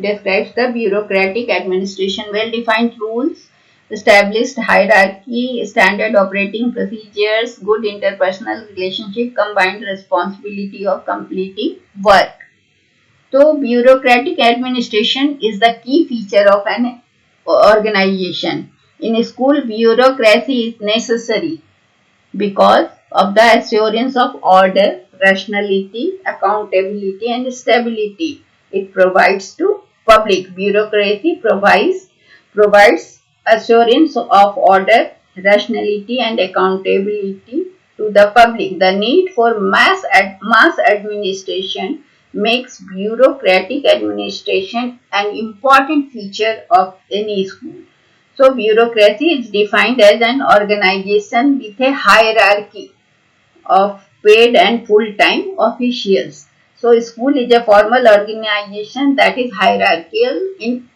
describes the bureaucratic administration? Well-defined rules, established hierarchy, standard operating procedures, good interpersonal relationship, combined responsibility of completing work. So bureaucratic administration is the key feature of an organization. In a school, bureaucracy is necessary because of the assurance of order, rationality, accountability, and stability it provides to public. Bureaucracy provides assurance of order, rationality, and accountability to the public. The need for mass administration makes bureaucratic administration an important feature of any school. So bureaucracy is defined as an organization with a hierarchy of paid and full-time officials. So school is a formal organization that is hierarchical in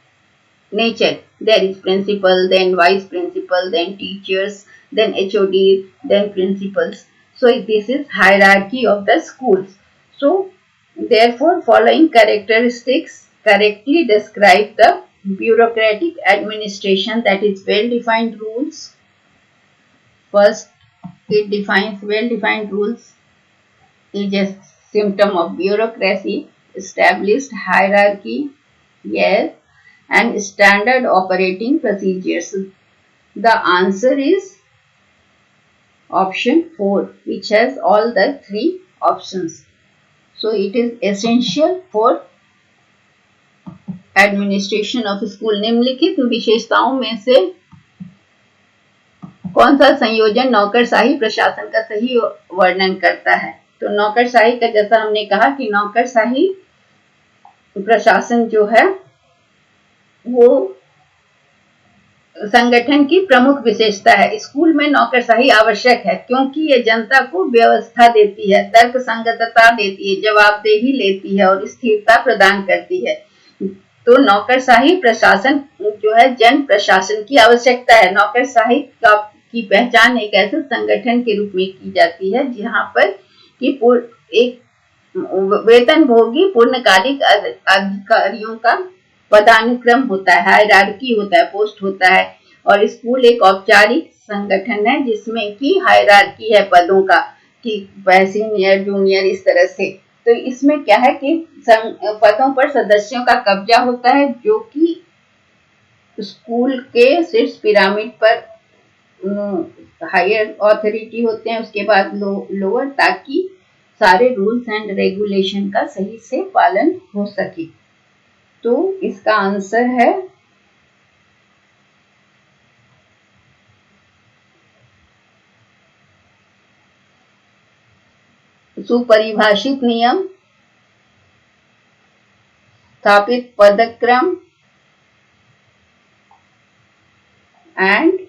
nature. There is principal, then vice principal, then teachers, then HOD, then principals. So this is hierarchy of the schools. So therefore following characteristics correctly describe the bureaucratic administration, that is well-defined rules. First, it defines well-defined rules is a symptom of bureaucracy, established hierarchy, yes, and standard operating procedures. The answer is option 4, which has all the 3 options. So it is essential for administration of school. निम्नलिखित विशेषताओं में से कौन सा संयोजन नौकरशाही प्रशासन का सही वर्णन करता है? तो नौकरशाही का, जैसा हमने कहा कि नौकरशाही प्रशासन जो है वो संगठन की प्रमुख विशेषता है। स्कूल में नौकरशाही आवश्यक है क्योंकि ये जनता को व्यवस्था देती है, तर्क संगतता देती है, जवाबदेही लेती है और स्थिरता प्रदान करती है। तो नौकरशाही प्रशासन जो है जन प्रशासन की आवश्यकता है। नौकरशाही की पहचान एक ऐसे संगठन के रूप में की जाती है जहां पर कि एक वेतनभोगी पूर्णकालिक अधिकारियों का पदानुक्रम होता है, हायरार्की होता है, पोस्ट होता है। और स्कूल एक औपचारिक संगठन है जिसमें कि हायरार्की है पदों का, कि सीनियर जूनियर इस तरह से। तो इसमें क्या है कि पदों पर सदस्यों का कब्जा होता है जो कि स्कूल के शीर्ष पिरामिड पर हायर ऑथोरिटी होते हैं, उसके बाद लोअर, ताकि सारे रूल्स एंड रेगुलेशन का सही से पालन हो सके। तो इसका आंसर है सुपरिभाषित नियम, स्थापित पदक्रम and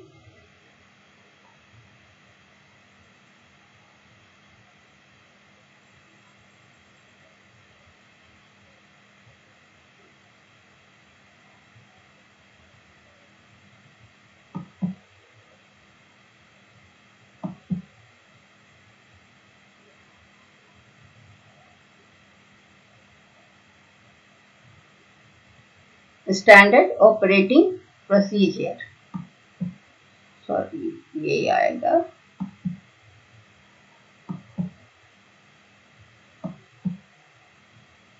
standard operating procedure. Sorry, ये आएगा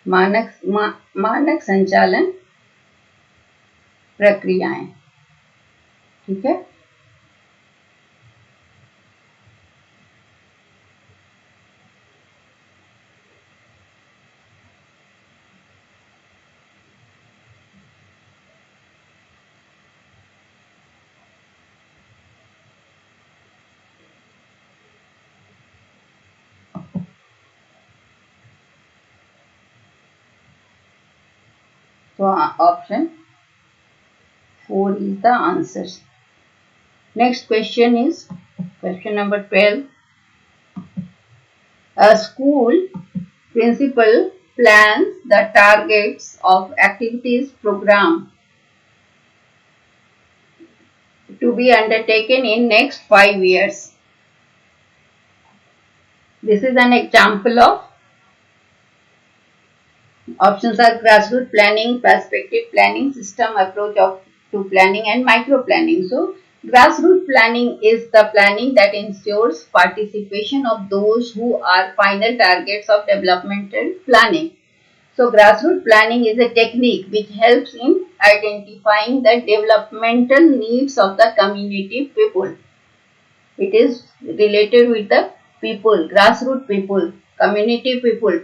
मानक संचालन प्रक्रियाएं। ठीक है, so option 4 is the answer. Next question is question number 12. A school principal plans the targets of activities program to be undertaken in next 5 years. This is an example of options are grassroots planning, perspective planning, system approach to planning, and micro planning. So, grassroots planning is the planning that ensures participation of those who are final targets of developmental planning. So, grassroots planning is a technique which helps in identifying the developmental needs of the community people. It is related with the people, grassroots people, community people,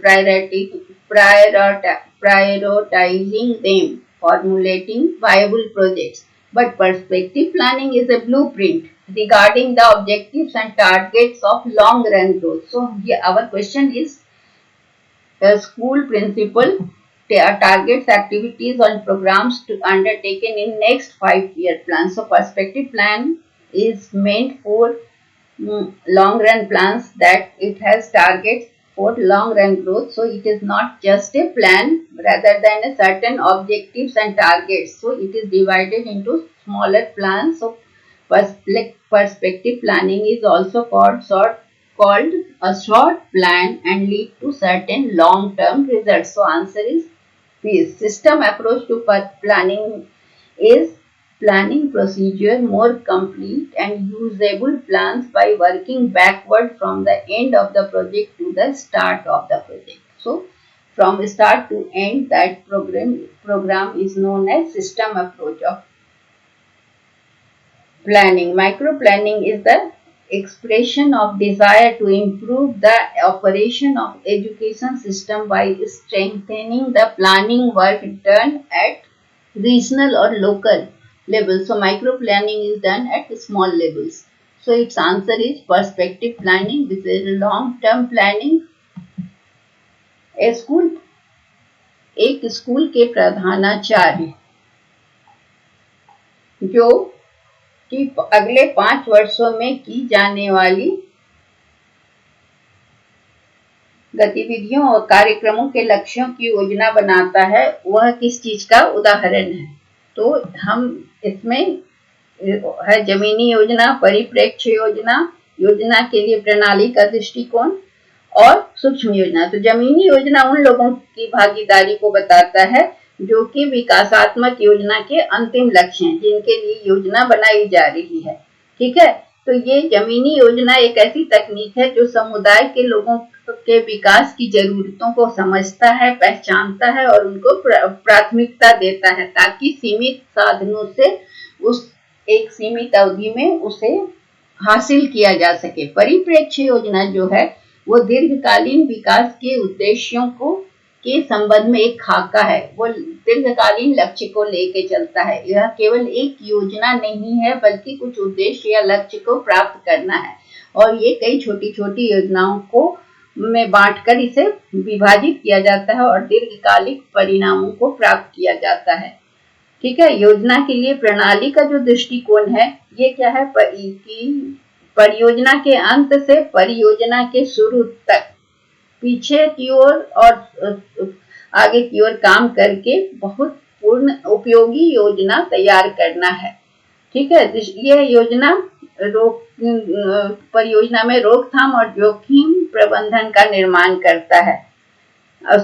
prioritizing them, formulating viable projects. But perspective planning is a blueprint regarding the objectives and targets of long run growth. So, here our question is, the school principal targets activities and programs to undertaken in next 5-year plan. So, perspective plan is meant for long run plans, that it has targets for long run growth. So, it is not just a plan rather than a certain objectives and targets. So, it is divided into smaller plans. So, perspective planning is also called a short plan and lead to certain long term results. So, answer is the system approach to planning is planning procedure more complete and usable plans by working backward from the end of the project to the start of the project. So, from start to end, that program is known as system approach of planning. Micro planning is the expression of desire to improve the operation of education system by strengthening the planning work done at regional or local level. So micro planning is done at small levels. So its answer is perspective planning. This is long term planning. A school एक school के प्रधानाचार्य जो कि अगले 5 वर्षों में की जाने वाली गतिविधियों और कार्यक्रमों के लक्ष्यों की योजना बनाता है, वह किस चीज का उदाहरण है? तो हम इसमें है जमीनी योजना, परिप्रेक्ष्य योजना, योजना के लिए प्रणाली का दृष्टिकोण और सूक्ष्म योजना। तो जमीनी योजना उन लोगों की भागीदारी को बताता है जो कि विकासात्मक योजना के अंतिम लक्ष्य हैं, जिनके लिए योजना बनाई जा रही है। ठीक है, तो ये जमीनी योजना एक ऐसी तकनीक है जो समुदाय के लोगों के विकास की जरूरतों को समझता है, पहचानता है और उनको प्राथमिकता देता है, ताकि सीमित साधनों से उस एक सीमित अवधि में उसे हासिल किया जा सके। परिप्रेक्ष्य योजना जो है वो दीर्घकालीन विकास के उद्देश्यों को के संबंध में एक खाका है, वो दीर्घकालीन लक्ष्य को लेके चलता है। यह केवल एक योजना नहीं है बल्कि कुछ उद्देश्य या लक्ष्य को प्राप्त करना है, और ये कई छोटी छोटी योजनाओं को में बांटकर इसे विभाजित किया जाता है और दीर्घकालिक परिणामों को प्राप्त किया जाता है। ठीक है, योजना के लिए प्रणाली का जो दृष्टिकोण है ये क्या है कि परियोजना के अंत से परियोजना के शुरू तक पीछे की ओर और आगे की ओर काम करके बहुत पूर्ण उपयोगी योजना तैयार करना है। ठीक है, यह योजना परियोजना में रोकथाम और जोखिम प्रबंधन का निर्माण करता है।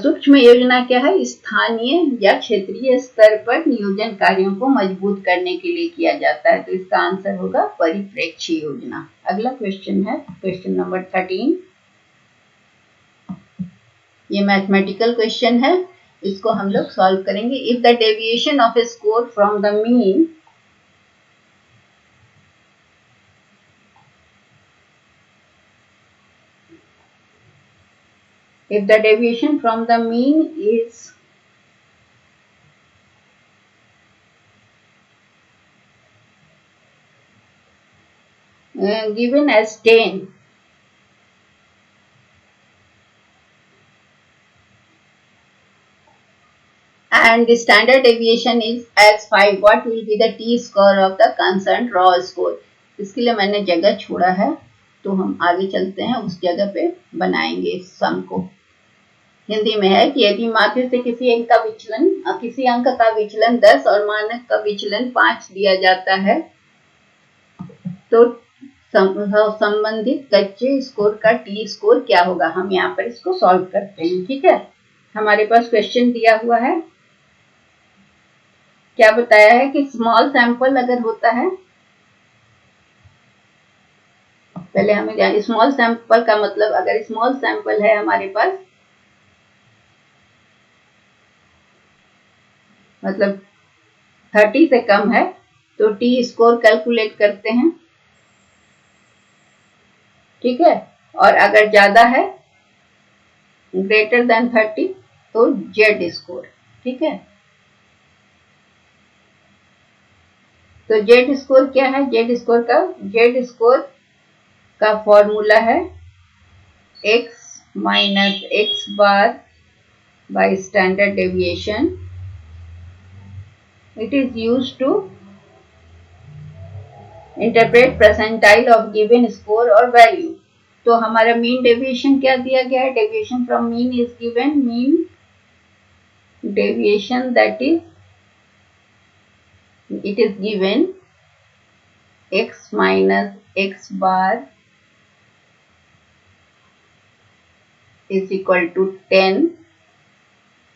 सूक्ष्म योजना क्या है? स्थानीय या क्षेत्रीय स्तर पर नियोजन कार्यों को मजबूत करने के लिए किया जाता है। तो इसका आंसर होगा परिप्रेक्ष्य योजना। अगला क्वेश्चन है क्वेश्चन नंबर 13। ये मैथमेटिकल क्वेश्चन है, इसको हम लोग सॉल्व करेंगे। If the deviation of A score from the mean if the deviation from the mean is given as 10 and the standard deviation is as 5, what will be the t score of the concerned raw score? इसके लिए मैंने जगह छोड़ा है, तो हम आगे चलते हैं, उस जगह पे बनाएंगे इस सम को। हिंदी में है कि यदि माध्य से किसी अंक का विचलन 10 और मानक का विचलन 5 दिया जाता है तो संबंधित कच्चे स्कोर का टी स्कोर क्या होगा? हम यहाँ पर इसको सॉल्व करते हैं। ठीक है, हमारे पास क्वेश्चन दिया हुआ है, क्या बताया है कि स्मॉल सैंपल अगर होता है, पहले हमें जानिए स्मॉल सैंपल का मतलब। अगर स्मॉल सैंपल है हमारे पास, मतलब 30 से कम है, तो टी स्कोर कैलकुलेट करते हैं। ठीक है, और अगर ज्यादा है ग्रेटर देन 30 तो जेड स्कोर। ठीक है, तो जेड स्कोर क्या है? जेड स्कोर का फॉर्मूला है x minus X bar by standard deviation. It is used to interpret percentile of given score और वैल्यू। तो हमारा मीन डेविएशन क्या दिया गया है? Deviation from mean is given, mean deviation that is it is given x minus x bar is equal to 10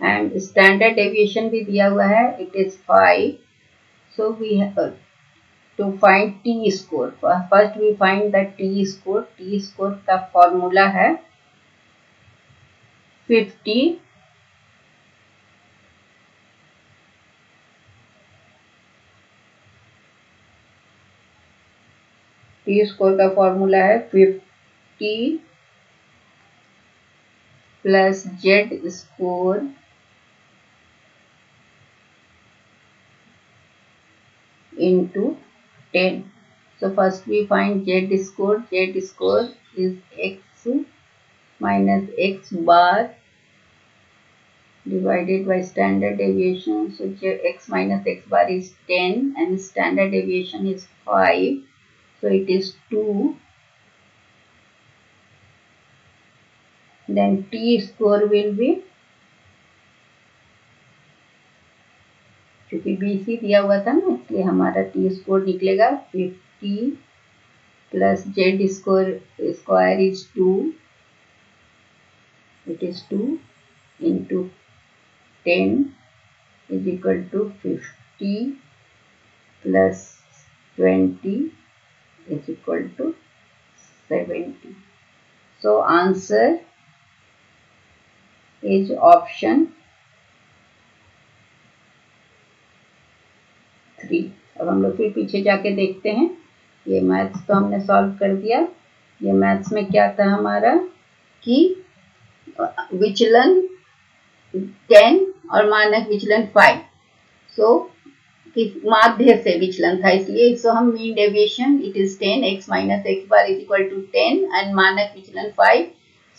and standard deviation भी दिया हुआ है, it is 5. So we have to find t score. First we find the t score. t score का formula है 50 T score का formula है 50 plus Z score into 10. So first we find z score. Z score is x minus x bar divided by standard deviation. So x minus x bar is 10 and standard deviation is 5. So it is 2. Then t score will be, क्योंकि BC दिया हुआ था ना, इसलिए हमारा T score निकलेगा 50 plus Z score square is 2. It is 2 into 10 is equal to 50 plus 20 is equal to 70. So answer is option 3. अब हम लोग फिर पीछे जाके देखते हैं. ये मैथ्स तो हमने सॉल्व कर दिया. ये मैथ्स में क्या था हमारा कि विचलन 10 और मानक विचलन 5. सो माध्य से विचलन था, इसलिए सो हम mean deviation it is 10 x minus X bar is equal to 10 and मानक विचलन 5.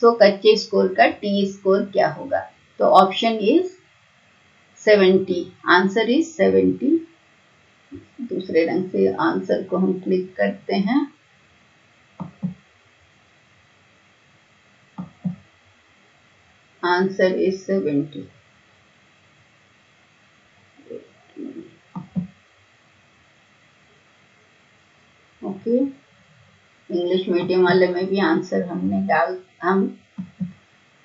सो कच्चे स्कोर का टी स्कोर क्या होगा? तो ऑप्शन इज 70. Answer is 70. दूसरे रंग से आंसर को हम क्लिक करते हैं. Answer is 70. Okay, English medium वाले में भी आंसर हम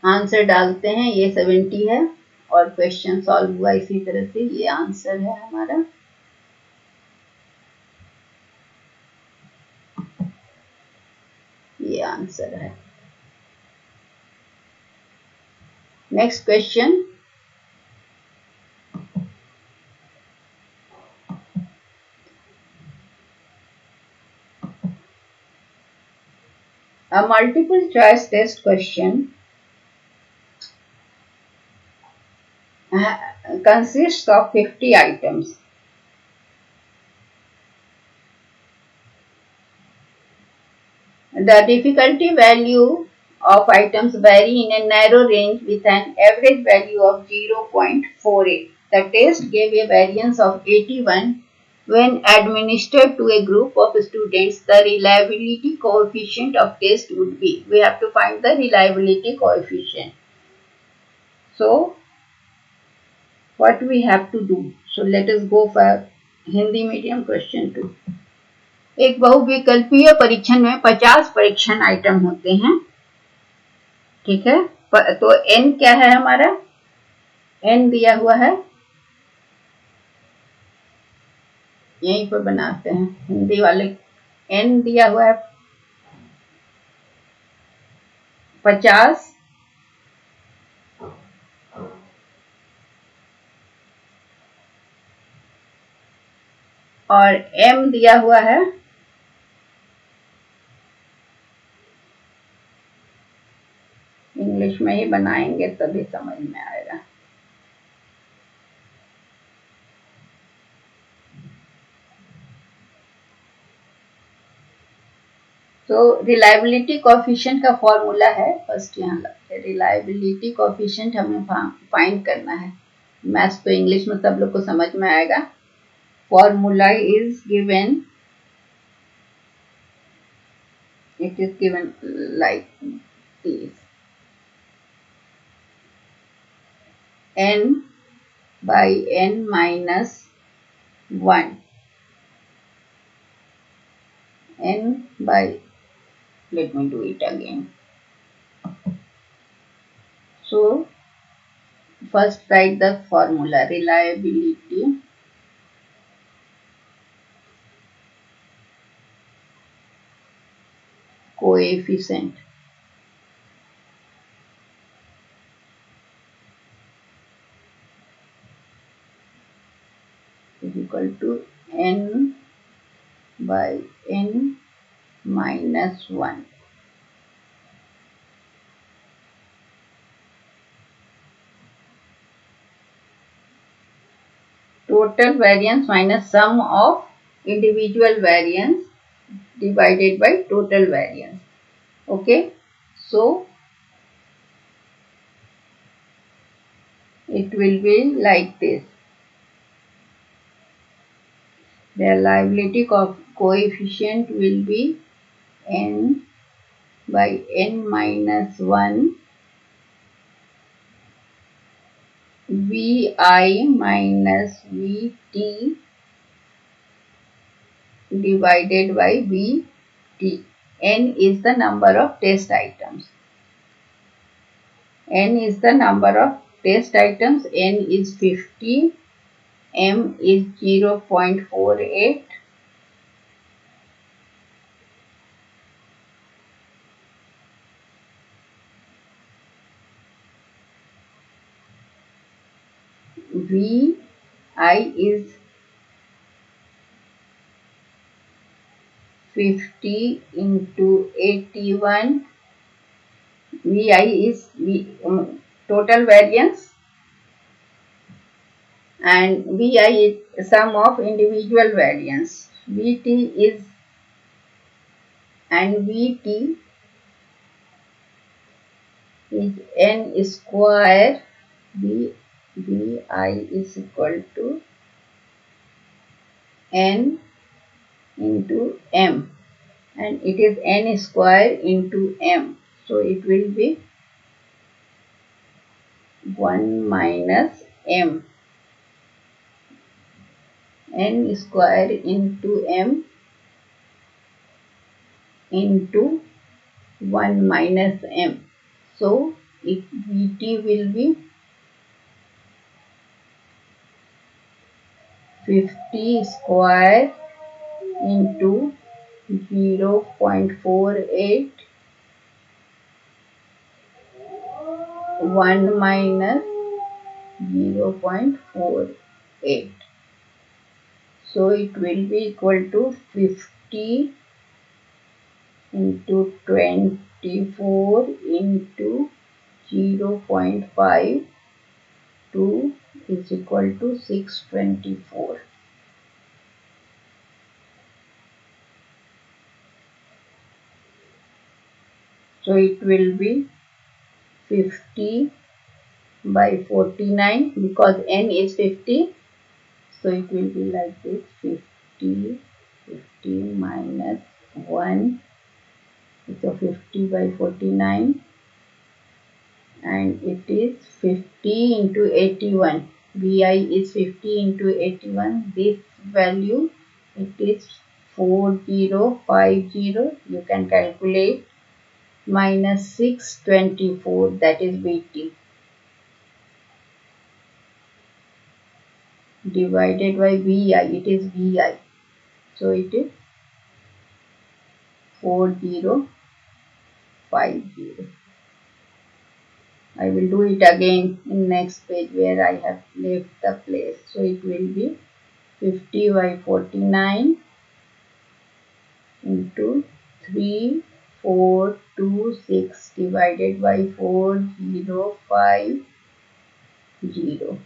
आंसर डालते हैं. ये 70 है और क्वेश्चन सॉल्व हुआ इसी तरह से. ये आंसर है हमारा. ये आंसर है. Next question. A multiple choice test question consists of 50 items. The difficulty value of items vary in a narrow range with an average value of 0.48. The test gave a variance of 81 when administered to a group of students. The reliability coefficient of test would be. We have to find the reliability coefficient. So what we have to do? So let us go for Hindi medium question 2. एक बहुविकल्पीय परीक्षण में 50 परीक्षण item होते हैं. ठीक है, तो n क्या है हमारा? n दिया हुआ है, यहीं पर बनाते हैं हिंदी वाले. n दिया हुआ है 50 और m दिया हुआ है इंग्लिश में ही बनाएंगे तभी समझ में आएगा. तो रिलायबिलिटी कोएफिशिएंट का फॉर्मूला है. फर्स्ट यहाँ रिलायबिलिटी कोएफिशिएंट हमें फाइंड करना है. मैथ्स तो इंग्लिश में सब लोग को समझ में आएगा. Formula is given, it is given like this. n by n minus 1. n by, let me do it again. So first write the formula. Reliability coefficient is equal to n by n minus 1. Total variance minus sum of individual variance divided by total variance. Okay, so it will be like this. The reliability coefficient will be n by n minus 1 Vi minus Vt divided by Vt. N is the number of test items. N is the number of test items. N is 50. M is 0.48. Vi is 50 into 81. Vi is total variance, and Vi is sum of individual variance. Vt is, and Vt is n square. Vi is equal to n into m, and it is n square into m. So it will be 1 minus m. N square into m into 1 minus m. So Vt will be 50 square into 0.48, 1 minus 0.48. So it will be equal to 50 into 24 into 0.52 is equal to 624. So it will be 50 by 49, because n is 50. So it will be like this: 50 minus 1. So 50 by 49, and it is 50 into 81. Vi is 50 into 81. This value, it is 4050. You can calculate, minus 624, that is Vt, divided by Vi, it is Vi. So it is 4050. I will do it again in next page where I have left the place. So it will be 50 by 49 into 3426 divided by 4050.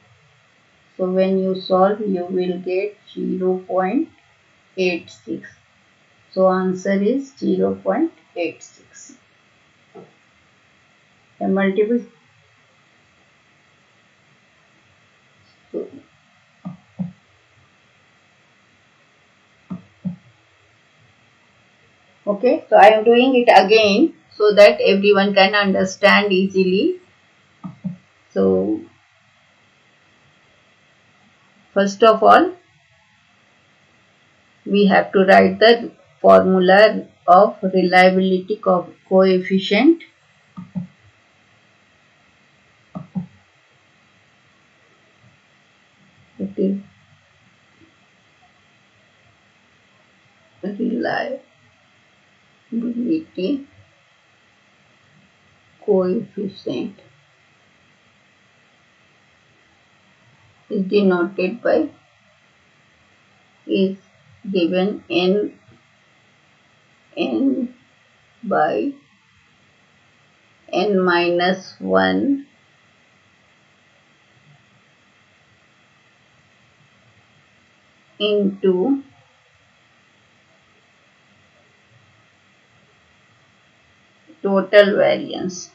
So when you solve, you will get 0.86. So answer is 0.86. A multiple. So, okay, so I am doing it again so that everyone can understand easily. So first of all, we have to write the formula of reliability coefficient. It is reliability coefficient is denoted by, is given n by n minus 1 into total variance.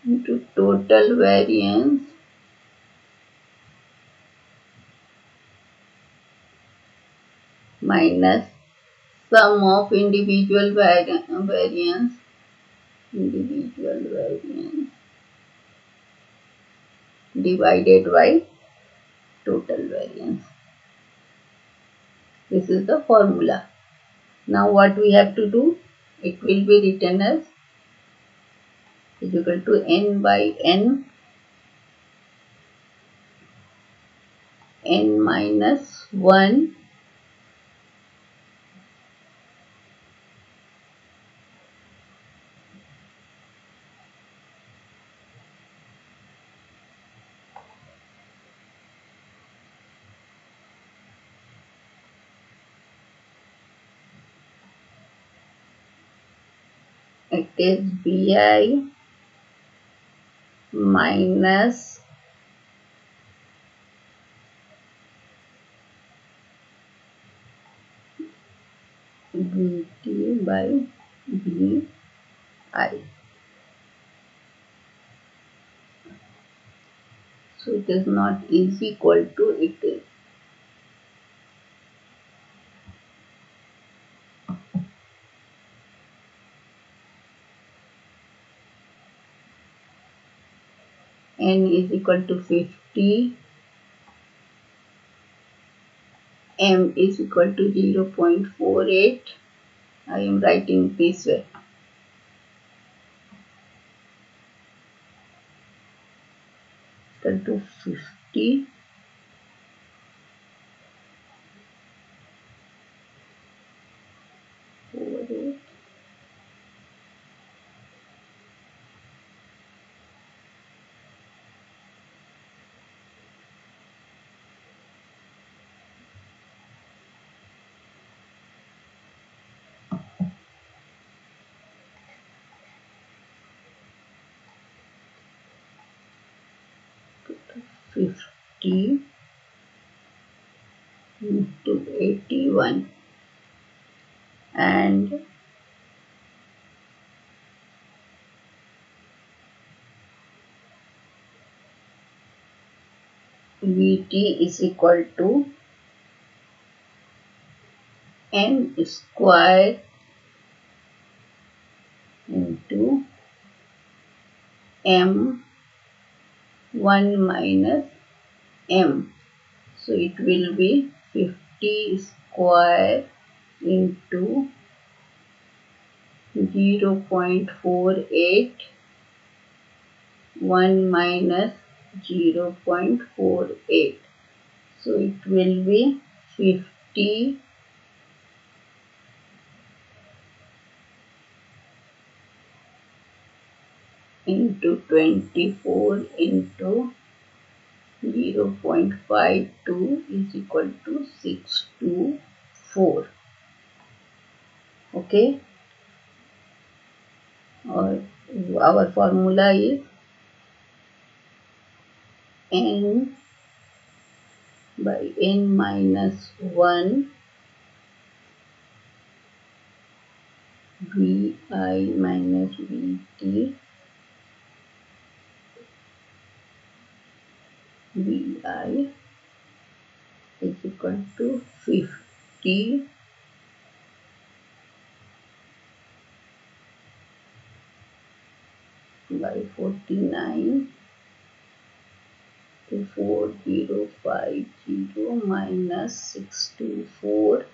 Into total variance minus sum of individual variance divided by total variance. This is the formula. Now what we have to do? It will be written as is equal to n by n minus 1 it is bi minus vt by vi. So it is not is equal to, it is n is equal to 50, m is equal to 0.48. I am writing this way. Equal to 50 over 8. To 50 into 81 and Vt is equal to n square into m 1 minus m. So it will be 50 square into 0.48 1 minus 0.48. So it will be 50 into 24 into 0.52 is equal to 624. Okay. Our formula is n by n minus 1 vi minus vt vi is equal to 50 by 49 to 4050 minus 624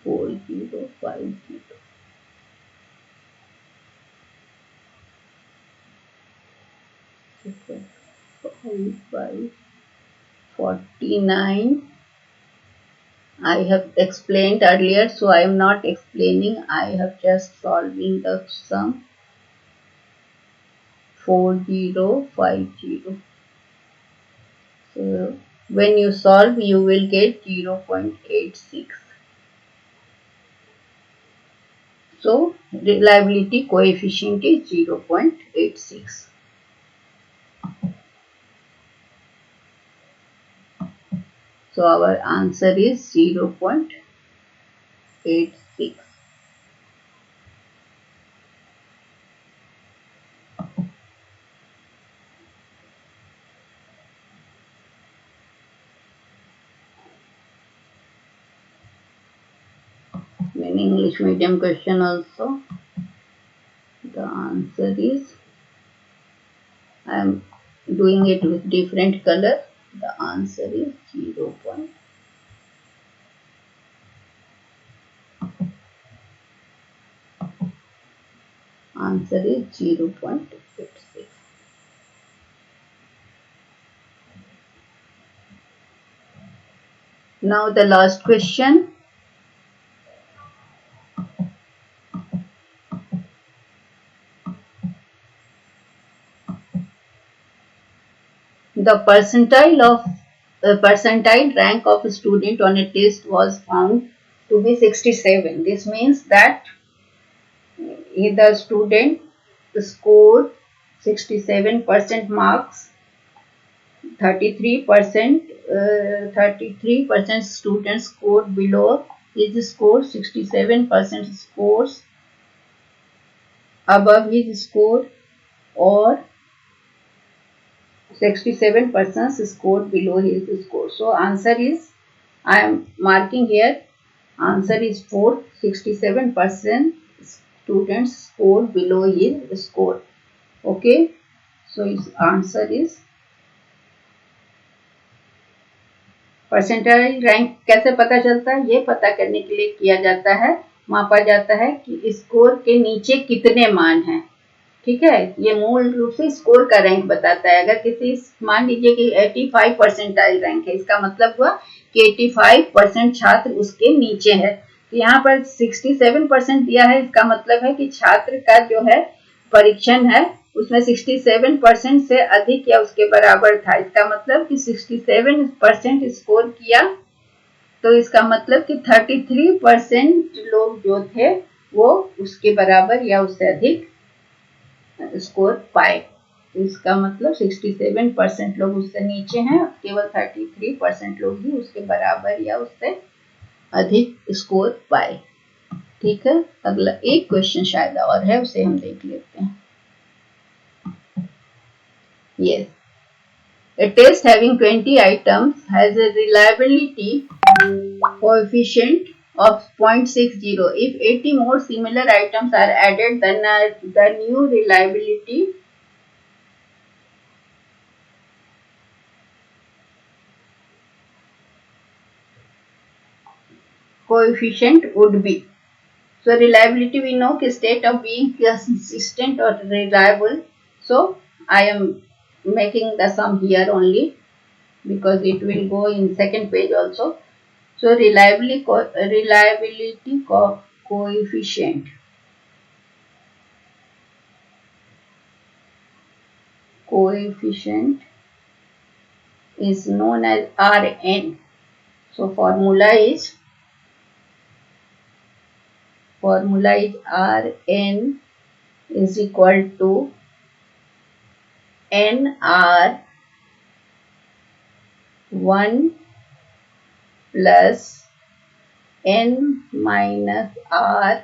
4050 5 by 49. I have explained earlier, so I am not explaining. I have just solving the sum 4050. So when you solve, you will get 0.86. So reliability coefficient is 0.86. So our answer is 0.86. In English medium question also, the answer is, I am doing it with different color. The answer is 0. Answer is 0.86. Now the last question. The percentile rank of a student on a test was found to be 67. This means that the student scored 67% marks, 33% students scored below his score, 67% scores above his score, or 67% scored below his score. So answer is, I am marking here, answer is 4. 67% students score below his score. Okay, so his answer is, percentile rank कैसे पता चलता है? ये पता करने के लिए किया जाता है, मापा जाता है कि स्कोर के नीचे कितने मान हैं। ठीक है, ये मूल रूप से स्कोर का रैंक बताता है। अगर किसी, मान लीजिए कि 85 परसेंटाइल रैंक है, इसका मतलब हुआ कि 85% छात्र उसके नीचे है। तो यहाँ पर 67% दिया है, इसका मतलब है कि छात्र का जो है परीक्षण है उसमें 67% से अधिक या उसके बराबर था। इसका मतलब कि 67% स्कोर किया, तो इसका मतलब कि 33% लोग जो थे वो उसके बराबर या उससे अधिक स्कोर पाए। तो इसका मतलब 67% लोग उससे नीचे हैं, केवल 33% लोग ही उसके बराबर या उससे अधिक स्कोर पाए। ठीक है, अगला एक क्वेश्चन शायद और है, उसे हम देख लेते हैं। Yes. A test having 20 items has a reliability coefficient of 0.60. If 80 more similar items are added, then the new reliability coefficient would be. So reliability, we know the state of being consistent or reliable. So I am making the sum here only because it will go in second page also. So reliability coefficient is known as Rn. So formula is Rn is equal to Nr 1 plus N minus R,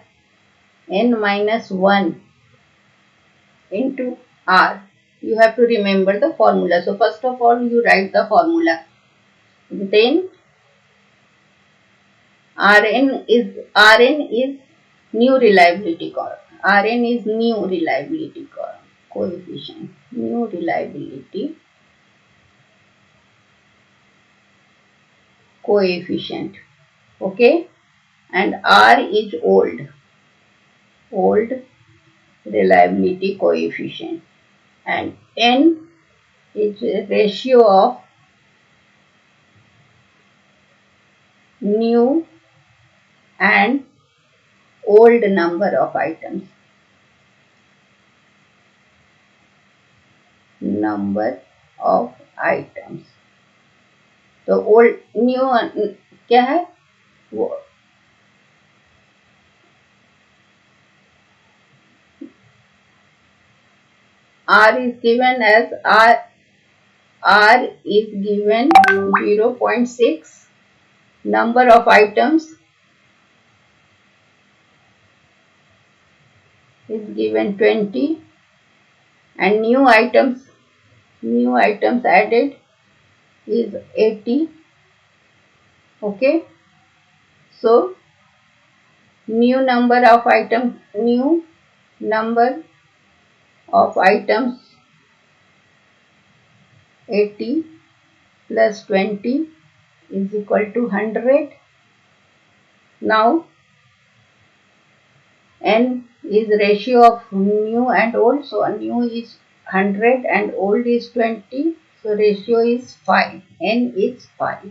N minus 1 into R. You have to remember the formula. So first of all you write the formula. Then Rn is new reliability coefficient. New reliability coefficient. Okay, and R is old reliability coefficient, and N is ratio of new and old number of items. तो old new क्या है? वो R is given as R is given 0.6, number of items is given 20, and new items added is 80. Okay, so new number of items 80 plus 20 is equal to 100. Now n is ratio of new and old, so new is 100 and old is 20, so ratio is 5, n is 5.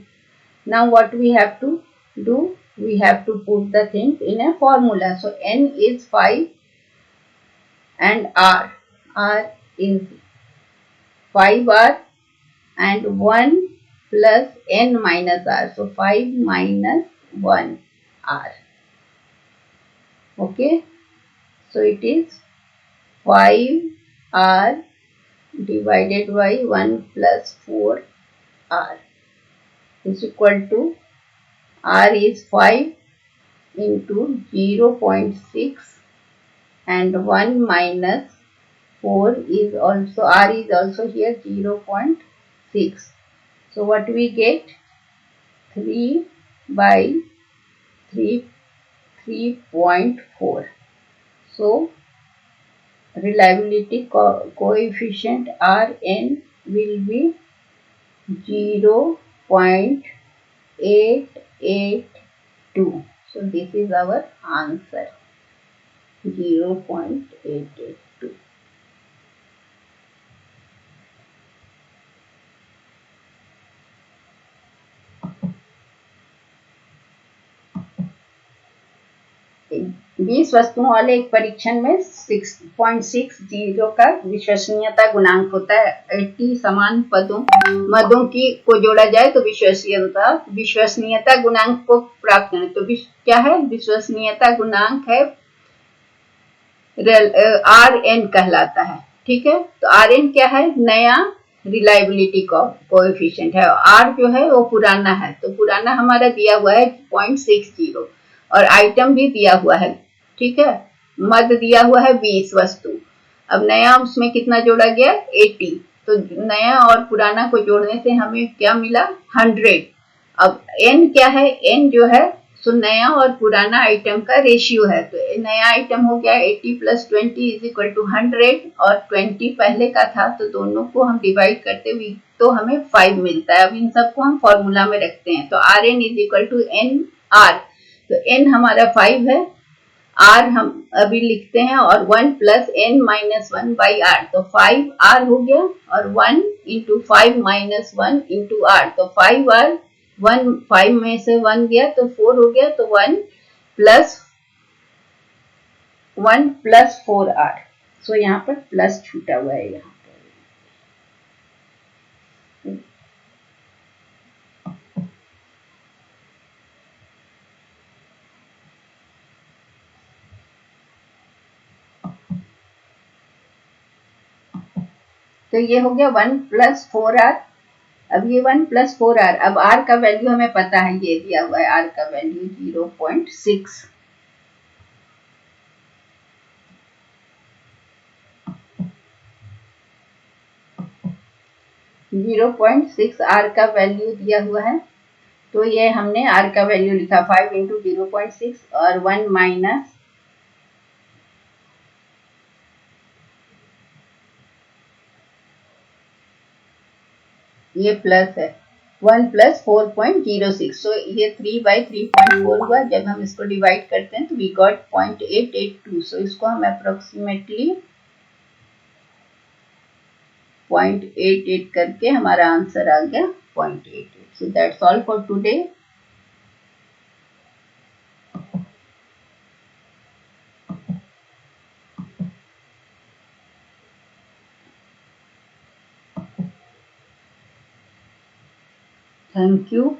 Now what we have to do? We have to put the things in a formula. So n is 5 and r is 5r and 1 plus n minus r. So 5 minus 1 r. Okay. So it is 5r divided by 1 plus 4r is equal to r is 5 into 0.6 and 1 minus 4 is also, r is also here 0.6. So what we get? 3 by 3.4. So reliability coefficient Rn will be 0.882. So this is our answer, 0.882. बीस वस्तुओं वाले एक परीक्षण में 6.60 का विश्वसनीयता गुणांक होता है। 80 समान मदों की को जोड़ा जाए तो विश्वसनीयता गुणांक को प्राप्त करें। तो क्या है? विश्वसनीयता गुणांक है Rn कहलाता है। ठीक है, तो Rn क्या है? नया रिलायबिलिटी कोएफिशिएंट है। R जो है वो पुराना है, तो पुराना हमारा दिया हुआ है 0.60 और आइटम भी दिया हुआ है। ठीक है, मद दिया हुआ है 20 वस्तु। अब नया उसमें कितना जोड़ा गया? 80। तो नया और पुराना को जोड़ने से हमें क्या मिला? 100। अब n क्या है? n जो है सो नया और पुराना आइटम का रेशियो है। तो नया आइटम हो गया 80 प्लस 20 इज इक्वल टू 100 और 20 पहले का था, तो दोनों को हम डिवाइड करते हुए तो हमें 5 मिलता है। अब इन सबको हम फॉर्मूला में रखते हैं, तो Rn is equal to N R. तो n हमारा 5 है, r हम अभी लिखते हैं और 1 plus n minus 1 by R, तो 5r हो गया और 1 इंटू 5 माइनस 1 इंटू आर, तो 5r, 5 में से 1 गया तो 4 हो गया, तो 1 प्लस 4r। सो यहाँ पर प्लस छूटा हुआ है यहाँ पर। तो ये हो गया 1 प्लस 4r। अब ये 1 प्लस 4r, अब r का वैल्यू हमें पता है, ये दिया हुआ है r का वैल्यू 0.6। 0.6 r का वैल्यू दिया हुआ है, तो ये हमने r का वैल्यू लिखा 5 इंटू 0.6 और 1 माइनस ये प्लस है 1 प्लस 4.06। सो ये 3 बाई 3.4 हुआ। जब हम इसको डिवाइड करते हैं तो वी गॉट 0.882। सो इसको हम अप्रोक्सीमेटली 0.88 करके हमारा आंसर आ गया 0.88। So that's all for today. Thank you.